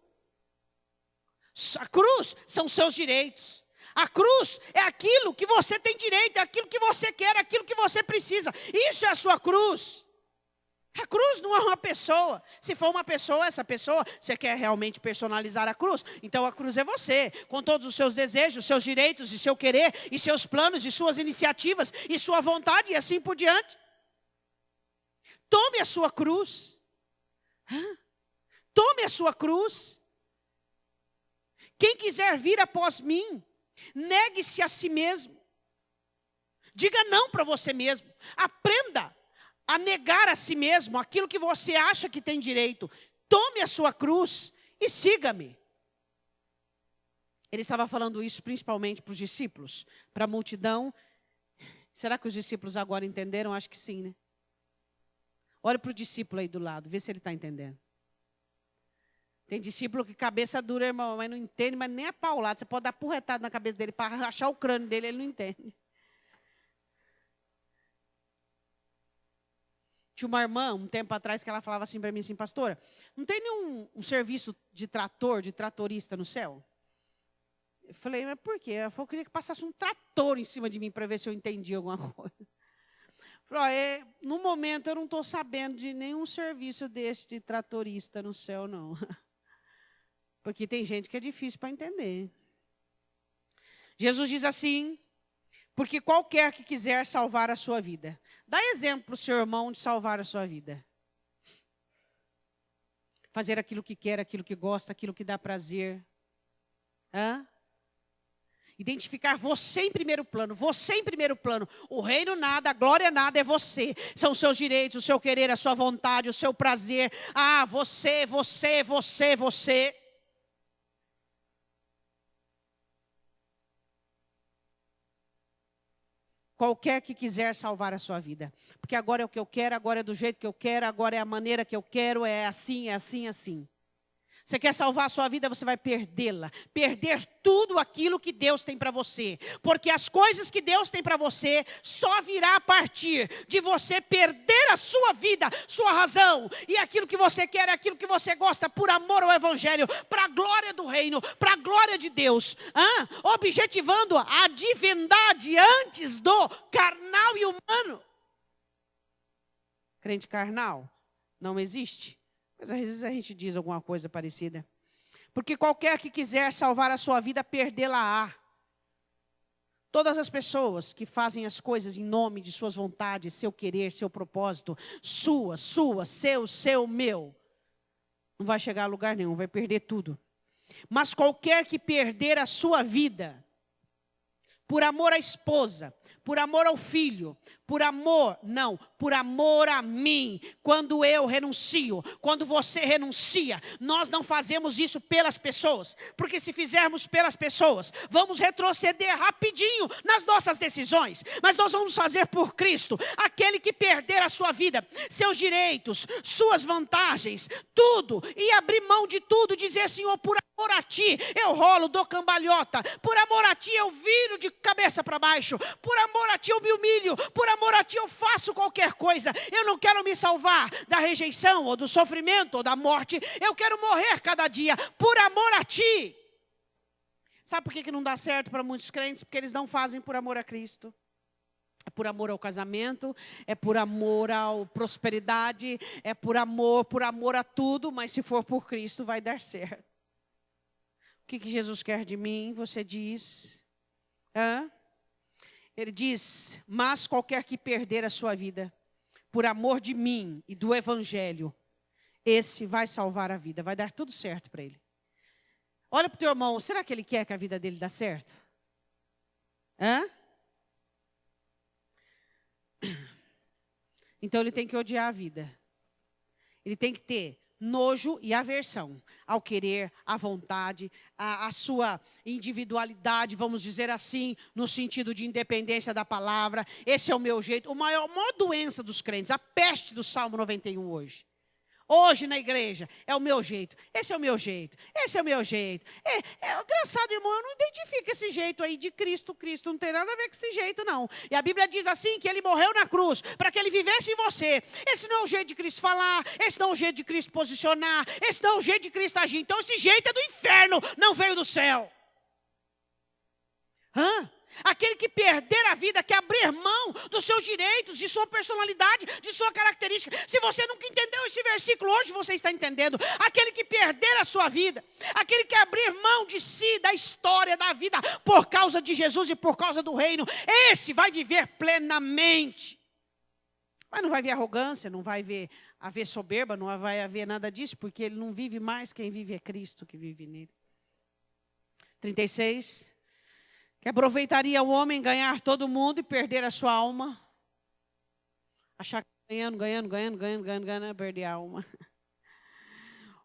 A cruz são seus direitos. A cruz é aquilo que você tem direito, é aquilo que você quer, é aquilo que você precisa. Isso é a sua cruz. A cruz não é uma pessoa. Se for uma pessoa, essa pessoa, você quer realmente personalizar a cruz? Então a cruz é você, com todos os seus desejos, seus direitos, e seu querer, e seus planos, e suas iniciativas, e sua vontade, e assim por diante. Tome a sua cruz. Tome a sua cruz. Quem quiser vir após mim, negue-se a si mesmo. Diga não para você mesmo. Aprenda a negar a si mesmo aquilo que você acha que tem direito. Tome a sua cruz e siga-me. Ele estava falando isso principalmente para os discípulos, para a multidão. Será que os discípulos agora entenderam? Acho que sim, né? Olha para o discípulo aí do lado, vê se ele está entendendo. Tem discípulo que cabeça dura, irmão, mas não entende, mas nem a paulada. Você pode dar porretada na cabeça dele para rachar o crânio dele, ele não entende. Tinha uma irmã, um tempo atrás, que ela falava assim para mim, assim, pastora, não tem nenhum serviço de trator, de tratorista no céu? Eu falei, mas por quê? Ela falou, eu queria que passasse um trator em cima de mim para ver se eu entendia alguma coisa. Falei, no momento eu não estou sabendo de nenhum serviço desse de tratorista no céu, não. Porque tem gente que é difícil para entender. Jesus diz assim, porque qualquer que quiser salvar a sua vida. Dá exemplo para o seu irmão de salvar a sua vida. Fazer aquilo que quer, aquilo que gosta, aquilo que dá prazer. Identificar você em primeiro plano, você em primeiro plano. O reino nada, a glória nada, é você. São os seus direitos, o seu querer, a sua vontade, o seu prazer. Você. Qualquer que quiser salvar a sua vida. Porque agora é o que eu quero, agora é do jeito que eu quero, agora é a maneira que eu quero, é assim, assim. Você quer salvar a sua vida, você vai perdê-la. Perder tudo aquilo que Deus tem para você. Porque as coisas que Deus tem para você só virá a partir de você perder a sua vida, sua razão. E aquilo que você quer, aquilo que você gosta, por amor ao Evangelho, para a glória do reino, para a glória de Deus. Objetivando a divindade antes do carnal e humano. Crente carnal não existe. Mas às vezes a gente diz alguma coisa parecida. Porque qualquer que quiser salvar a sua vida, perdê-la-á. Todas as pessoas que fazem as coisas em nome de suas vontades, seu querer, seu propósito, sua, seu, meu, não vai chegar a lugar nenhum, vai perder tudo. Mas qualquer que perder a sua vida, por amor à esposa, por amor ao filho, por amor a mim, quando eu renuncio, quando você renuncia, nós não fazemos isso pelas pessoas, porque se fizermos pelas pessoas, vamos retroceder rapidinho nas nossas decisões, mas nós vamos fazer por Cristo, aquele que perder a sua vida, seus direitos, suas vantagens, tudo, e abrir mão de tudo, dizer, Senhor, por amor a Ti, eu rolo, dou cambalhota, por amor a Ti, eu viro de cabeça para baixo, por amor a Ti, eu me humilho, por amor a Ti, eu faço qualquer coisa. Eu não quero me salvar da rejeição, ou do sofrimento, ou da morte. Eu quero morrer cada dia, por amor a Ti. Sabe por que não dá certo para muitos crentes? Porque eles não fazem por amor a Cristo. É por amor ao casamento, é por amor à prosperidade, é por amor a tudo, mas se for por Cristo vai dar certo. O que Jesus quer de mim? Você diz... Ele diz, mas qualquer que perder a sua vida, por amor de mim e do evangelho, esse vai salvar a vida, vai dar tudo certo para ele. Olha para o teu irmão, será que ele quer que a vida dele dê certo? Hã? Então ele tem que odiar a vida. Ele tem que ter nojo e aversão ao querer, à vontade, a sua individualidade, vamos dizer assim, no sentido de independência da palavra. Esse é o meu jeito. A maior doença dos crentes, a peste do Salmo 91 hoje. Hoje na igreja, é o meu jeito. Esse é o meu jeito. Esse é o meu jeito. Engraçado, irmão, eu não identifico esse jeito aí de Cristo. Cristo não tem nada a ver com esse jeito, não. E a Bíblia diz assim, que ele morreu na cruz, para que ele vivesse em você. Esse não é o jeito de Cristo falar, esse não é o jeito de Cristo posicionar, esse não é o jeito de Cristo agir. Então esse jeito é do inferno, não veio do céu. Aquele que perder a vida, que abrir mão dos seus direitos, de sua personalidade, de sua característica. Se você nunca entendeu esse versículo, hoje você está entendendo. Aquele que perder a sua vida, aquele que abrir mão de si, da história, da vida, por causa de Jesus e por causa do reino, esse vai viver plenamente. Mas não vai haver arrogância, não vai haver soberba, não vai haver nada disso, porque ele não vive mais, quem vive é Cristo que vive nele. 36. Que aproveitaria o homem ganhar todo mundo e perder a sua alma. Achar que ganhando, perder a alma.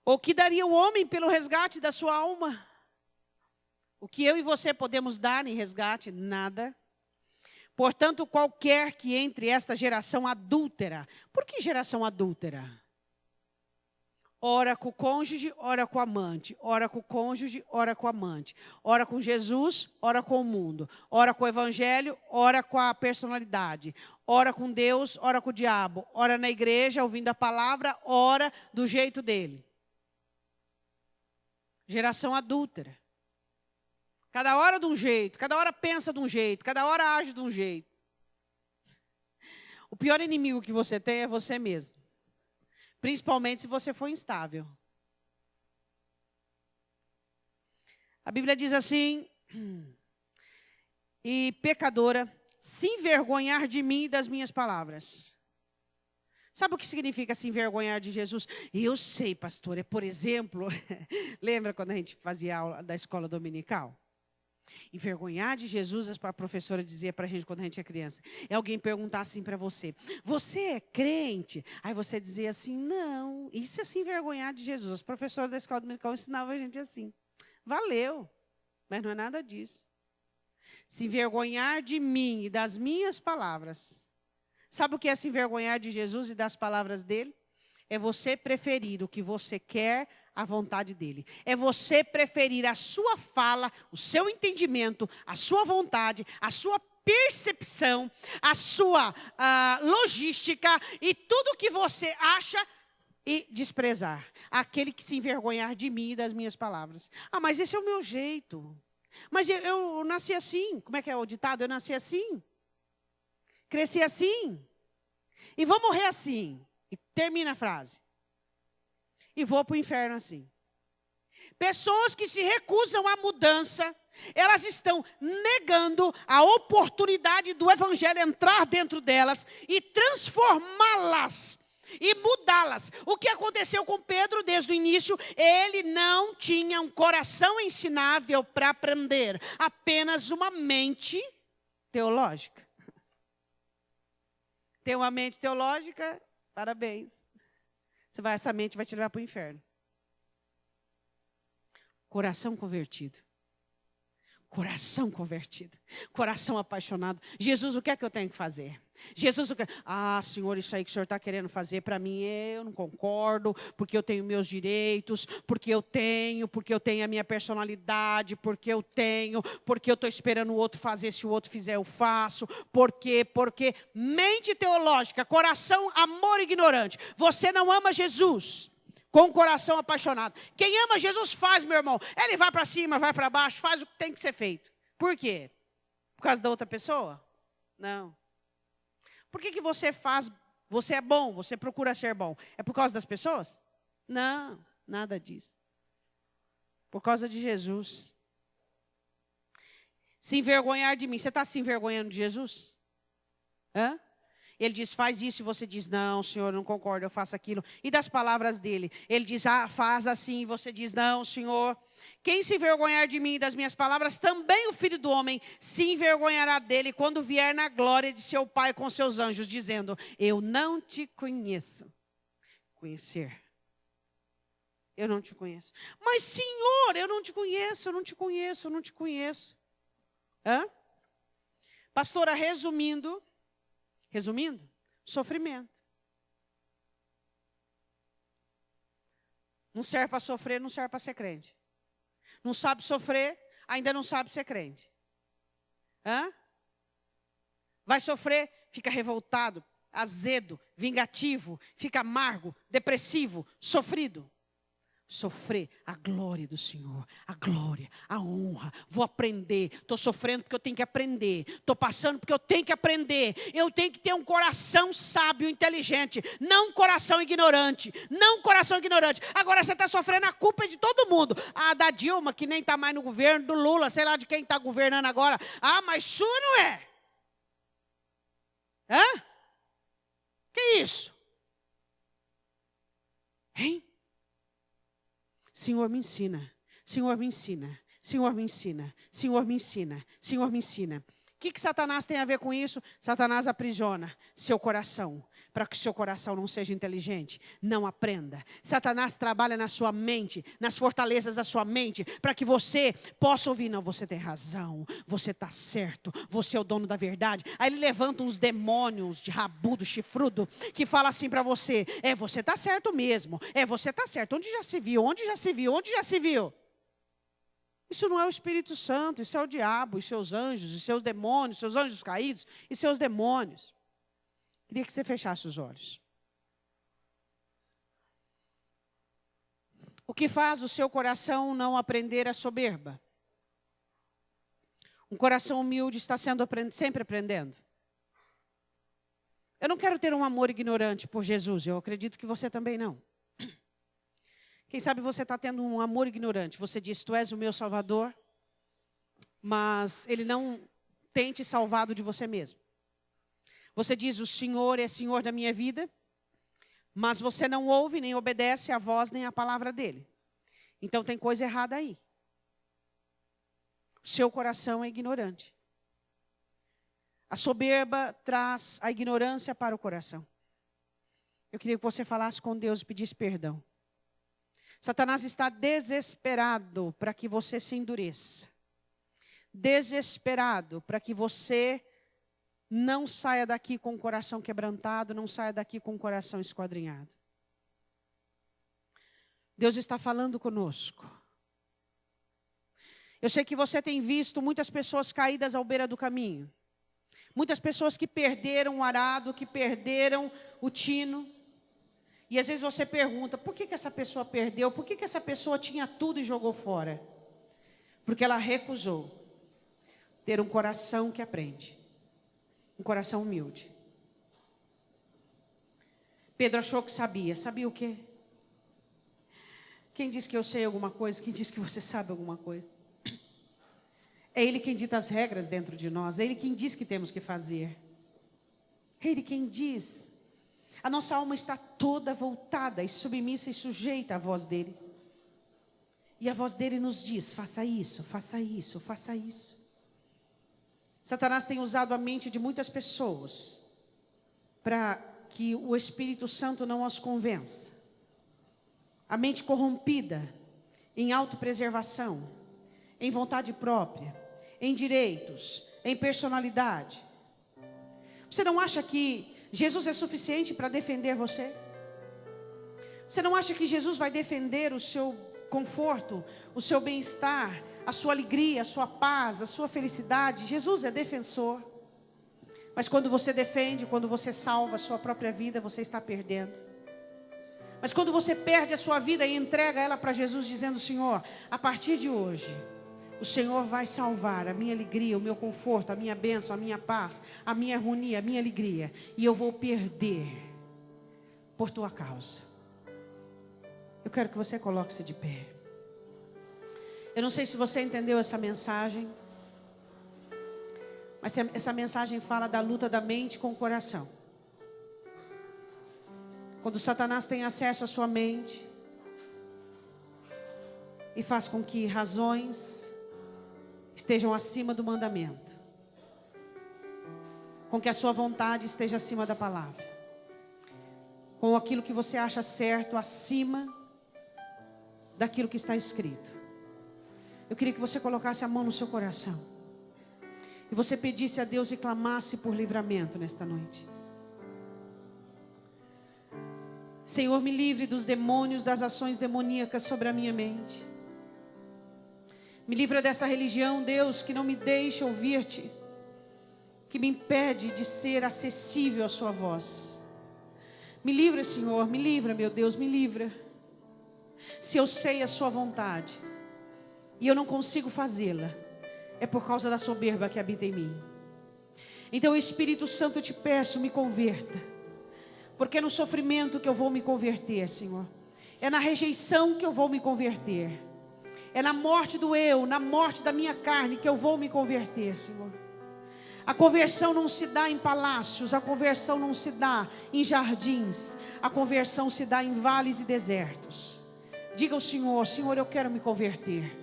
Ou que daria o homem pelo resgate da sua alma? O que eu e você podemos dar em resgate? Nada. Portanto, qualquer que entre esta geração adúltera. Por que geração adúltera? Ora com o cônjuge, ora com o amante. Ora com o cônjuge, ora com o amante. Ora com Jesus, ora com o mundo. Ora com o evangelho, ora com a personalidade. Ora com Deus, ora com o diabo. Ora na igreja, ouvindo a palavra, ora do jeito dele. Geração adúltera. Cada hora de um jeito, cada hora pensa de um jeito, cada hora age de um jeito. O pior inimigo que você tem é você mesmo. Principalmente se você for instável. A Bíblia diz assim, e pecadora, se envergonhar de mim e das minhas palavras. Sabe o que significa se envergonhar de Jesus? Eu sei, pastor, por exemplo, lembra quando a gente fazia aula da escola dominical? Envergonhar de Jesus, a professora dizia para a gente quando a gente é criança. É alguém perguntar assim para você, você é crente? Aí você dizia assim, não. Isso é se envergonhar de Jesus. As professoras da escola dominical ensinavam a gente assim. Valeu, mas não é nada disso. Se envergonhar de mim e das minhas palavras. Sabe o que é se envergonhar de Jesus e das palavras dele? É você preferir o que você quer à vontade dele. É você preferir a sua fala, o seu entendimento, a sua vontade, a sua percepção, a sua logística e tudo que você acha e desprezar. Aquele que se envergonhar de mim e das minhas palavras. Ah, mas esse é o meu jeito. Mas eu nasci assim. Como é que é o ditado? Eu nasci assim. Cresci assim. E vou morrer assim. E termina a frase. E vou para o inferno assim. Pessoas que se recusam à mudança, elas estão negando a oportunidade do evangelho entrar dentro delas e transformá-las e mudá-las. O que aconteceu com Pedro desde o início? Ele não tinha um coração ensinável para aprender, apenas uma mente teológica. Tem uma mente teológica? Parabéns. Essa mente vai te levar para o inferno. Coração convertido. Coração convertido. Coração apaixonado. Jesus, o que é que eu tenho que fazer? Jesus, Senhor, isso aí que o Senhor está querendo fazer para mim, eu não concordo, porque eu tenho meus direitos, porque eu tenho a minha personalidade, porque eu estou esperando o outro fazer, se o outro fizer eu faço, porque mente teológica, coração, amor ignorante. Você não ama Jesus com o coração apaixonado. Quem ama Jesus faz, meu irmão. Ele vai para cima, vai para baixo, faz o que tem que ser feito. Por quê? Por causa da outra pessoa? Não. Por que você faz, você é bom, você procura ser bom? É por causa das pessoas? Não, nada disso. Por causa de Jesus. Se envergonhar de mim. Você está se envergonhando de Jesus? Ele diz, faz isso, e você diz, não, Senhor, eu não concordo, eu faço aquilo. E das palavras dele, ele diz, faz assim, e você diz, não, Senhor. Quem se envergonhar de mim e das minhas palavras, também o Filho do Homem se envergonhará dele quando vier na glória de seu Pai com seus anjos, dizendo, eu não te conheço. Conhecer. Eu não te conheço. Mas, Senhor, eu não te conheço, eu não te conheço, eu não te conheço. Hã? Pastora, resumindo, sofrimento. Não serve para sofrer, não serve para ser crente. Não sabe sofrer, ainda não sabe ser crente. Hã? Vai sofrer, fica revoltado, azedo, vingativo, fica amargo, depressivo, sofrido. Sofrer a glória do Senhor, a glória, a honra. Vou aprender, estou sofrendo porque eu tenho que aprender. Estou passando porque eu tenho que aprender. Eu tenho que ter um coração sábio, inteligente. Não um coração ignorante. Não um coração ignorante. Agora você está sofrendo, a culpa é de todo mundo. Ah, da Dilma, que nem está mais no governo, do Lula, sei lá de quem está governando agora. Ah, mas sua não é. Hã? Que isso? Hein? Senhor, me ensina. Senhor, me ensina. Senhor, me ensina. Senhor, me ensina. Senhor, me ensina. O que Satanás tem a ver com isso? Satanás aprisiona seu coração, para que seu coração não seja inteligente, não aprenda. Satanás trabalha na sua mente, nas fortalezas da sua mente, para que você possa ouvir, não, você tem razão, você está certo, você é o dono da verdade. Aí ele levanta uns demônios de rabudo, chifrudo, que fala assim para você, você está certo mesmo, você está certo, onde já se viu, onde já se viu, onde já se viu? Isso não é o Espírito Santo, isso é o diabo e seus anjos, e seus demônios, seus anjos caídos e seus demônios. Queria que você fechasse os olhos. O que faz o seu coração não aprender a soberba? Um coração humilde está sempre aprendendo. Eu não quero ter um amor ignorante por Jesus, eu acredito que você também não. Quem sabe você está tendo um amor ignorante. Você diz, tu és o meu Salvador, mas Ele não tem te salvado de você mesmo. Você diz, o Senhor é Senhor da minha vida, mas você não ouve nem obedece a voz nem a palavra dEle. Então tem coisa errada aí. O seu coração é ignorante. A soberba traz a ignorância para o coração. Eu queria que você falasse com Deus e pedisse perdão. Satanás está desesperado para que você se endureça. Desesperado para que você não saia daqui com o coração quebrantado, não saia daqui com o coração esquadrinhado. Deus está falando conosco. Eu sei que você tem visto muitas pessoas caídas ao beira do caminho. Muitas pessoas que perderam o arado, que perderam o tino. E às vezes você pergunta, por que essa pessoa perdeu? Por que essa pessoa tinha tudo e jogou fora? Porque ela recusou ter um coração que aprende. Um coração humilde. Pedro achou que sabia. Sabia o quê? Quem diz que eu sei alguma coisa? Quem diz que você sabe alguma coisa? É Ele quem dita as regras dentro de nós. É Ele quem diz que temos que fazer. É Ele quem diz. A nossa alma está toda voltada e submissa e sujeita à voz dEle. E a voz dEle nos diz, faça isso, faça isso, faça isso. Satanás tem usado a mente de muitas pessoas para que o Espírito Santo não as convença. A mente corrompida em autopreservação, em vontade própria, em direitos, em personalidade. Você não acha que Jesus é suficiente para defender você? Você não acha que Jesus vai defender o seu conforto, o seu bem-estar, a sua alegria, a sua paz, a sua felicidade? Jesus é defensor. Mas quando você defende, quando você salva a sua própria vida, você está perdendo. Mas quando você perde a sua vida e entrega ela para Jesus, dizendo, Senhor, a partir de hoje, o Senhor vai salvar a minha alegria, o meu conforto, a minha bênção, a minha paz, a minha harmonia, a minha alegria. E eu vou perder por tua causa. Eu quero que você coloque-se de pé. Eu não sei se você entendeu essa mensagem. Mas essa mensagem fala da luta da mente com o coração. Quando Satanás tem acesso à sua mente e faz com que razões estejam acima do mandamento, com que a sua vontade esteja acima da palavra, com aquilo que você acha certo acima daquilo que está escrito. Eu queria que você colocasse a mão no seu coração e você pedisse a Deus e clamasse por livramento nesta noite. Senhor, me livre dos demônios, das ações demoníacas sobre a minha mente. Me livra dessa religião, Deus, que não me deixa ouvir-te, que me impede de ser acessível à sua voz. Me livra, Senhor, me livra, meu Deus, me livra. Se eu sei a sua vontade e eu não consigo fazê-la, é por causa da soberba que habita em mim. Então, Espírito Santo, eu te peço, me converta. Porque é no sofrimento que eu vou me converter, Senhor. É na rejeição que eu vou me converter. É na morte do eu, na morte da minha carne que eu vou me converter, Senhor. A conversão não se dá em palácios, a conversão não se dá em jardins, a conversão se dá em vales e desertos. Diga ao Senhor: Senhor, eu quero me converter.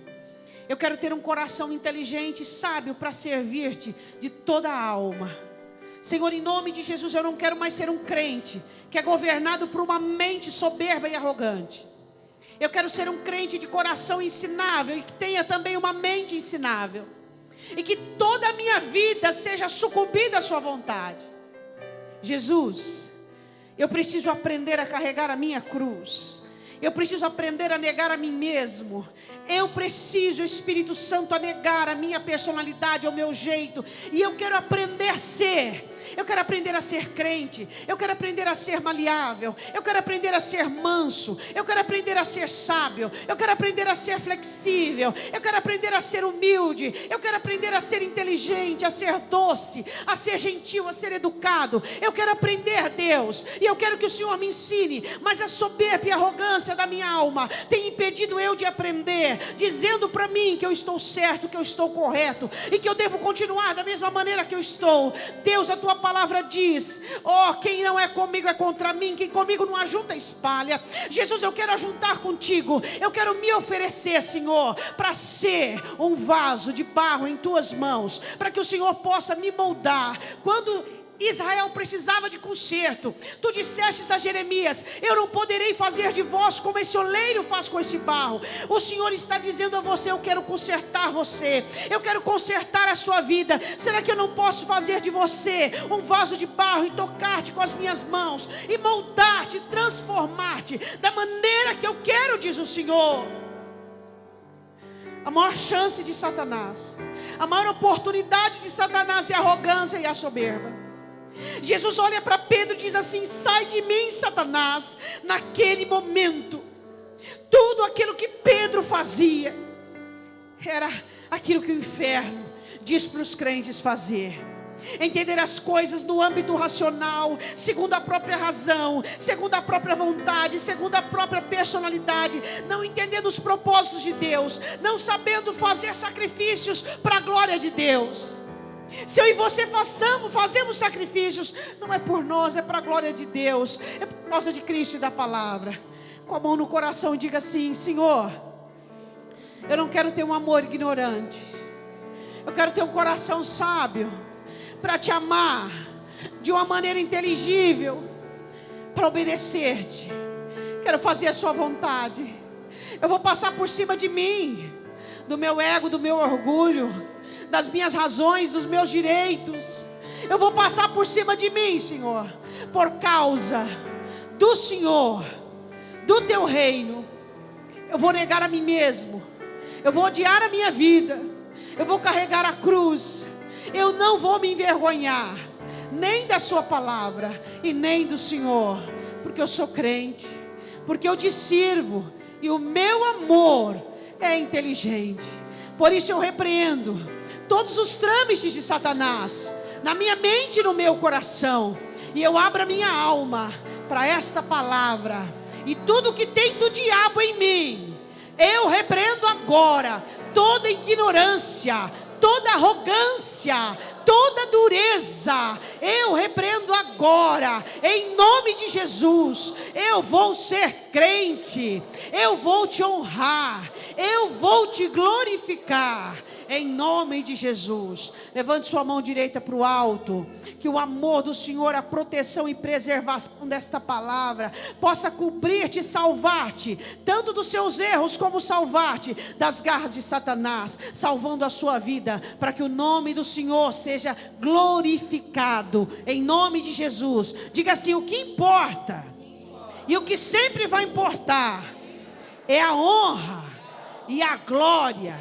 Eu quero ter um coração inteligente e sábio para servir-te de toda a alma. Senhor, em nome de Jesus, eu não quero mais ser um crente que é governado por uma mente soberba e arrogante. Eu quero ser um crente de coração ensinável e que tenha também uma mente ensinável. E que toda a minha vida seja sucumbida à sua vontade. Jesus, eu preciso aprender a carregar a minha cruz. Eu preciso aprender a negar a mim mesmo. Eu preciso, Espírito Santo, a negar a minha personalidade, ao meu jeito. E eu quero aprender a ser. Eu quero aprender a ser crente. Eu quero aprender a ser maleável. Eu quero aprender a ser manso. Eu quero aprender a ser sábio. Eu quero aprender a ser flexível. Eu quero aprender a ser humilde. Eu quero aprender a ser inteligente, a ser doce, a ser gentil, a ser educado. Eu quero aprender, Deus. E eu quero que o Senhor me ensine. Mas a soberba e a arrogância da minha alma tem impedido eu de aprender, dizendo para mim que eu estou certo, que eu estou correto e que eu devo continuar da mesma maneira que eu estou. Deus, a tua palavra diz: ó, quem não é comigo é contra mim, quem comigo não ajunta espalha. Jesus, eu quero ajuntar contigo, eu quero me oferecer, Senhor, para ser um vaso de barro em tuas mãos, para que o Senhor possa me moldar. Quando Israel precisava de conserto, tu disseste a Jeremias: eu não poderei fazer de vós como esse oleiro faz com esse barro. O Senhor está dizendo a você: eu quero consertar você, eu quero consertar a sua vida. Será que eu não posso fazer de você um vaso de barro e tocar-te com as minhas mãos e moldar-te, transformar-te da maneira que eu quero, diz o Senhor. A maior chance de Satanás, a maior oportunidade de Satanás é a arrogância e a soberba. Jesus olha para Pedro e diz assim: sai de mim, Satanás. Naquele momento, tudo aquilo que Pedro fazia era aquilo que o inferno diz para os crentes fazer: entender as coisas no âmbito racional, segundo a própria razão, segundo a própria vontade, segundo a própria personalidade, não entendendo os propósitos de Deus, não sabendo fazer sacrifícios para a glória de Deus. Se eu e você fazemos sacrifícios, não é por nós, é para a glória de Deus, é por causa de Cristo e da palavra. Com a mão no coração, diga assim: Senhor, eu não quero ter um amor ignorante, eu quero ter um coração sábio, para te amar de uma maneira inteligível, para obedecer-te. Quero fazer a sua vontade. Eu vou passar por cima de mim, do meu ego, do meu orgulho, das minhas razões, dos meus direitos. Eu vou passar por cima de mim, Senhor, por causa do Senhor, do teu reino. Eu vou negar a mim mesmo, eu vou odiar a minha vida, eu vou carregar a cruz. Eu não vou me envergonhar nem da sua palavra e nem do Senhor, porque eu sou crente, porque eu te sirvo e o meu amor é inteligente. Por isso eu repreendo todos os trâmites de Satanás na minha mente e no meu coração, e eu abro a minha alma para esta palavra. E tudo que tem do diabo em mim, eu repreendo agora toda ignorância, toda arrogância, toda dureza, eu repreendo agora, em nome de Jesus. Eu vou ser crente, eu vou te honrar, eu vou te glorificar, em nome de Jesus. Levante sua mão direita para o alto, que o amor do Senhor, a proteção e preservação desta palavra, possa cobrir-te e salvar-te, tanto dos seus erros, como salvar-te das garras de Satanás, salvando a sua vida, para que o nome do Senhor seja glorificado, em nome de Jesus. Diga assim: o que importa, e o que sempre vai importar, é a honra e a glória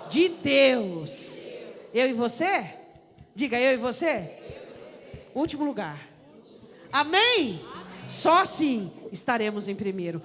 de Deus. Eu e você? Diga: eu e você? Último lugar. Amém? Só assim estaremos em primeiro.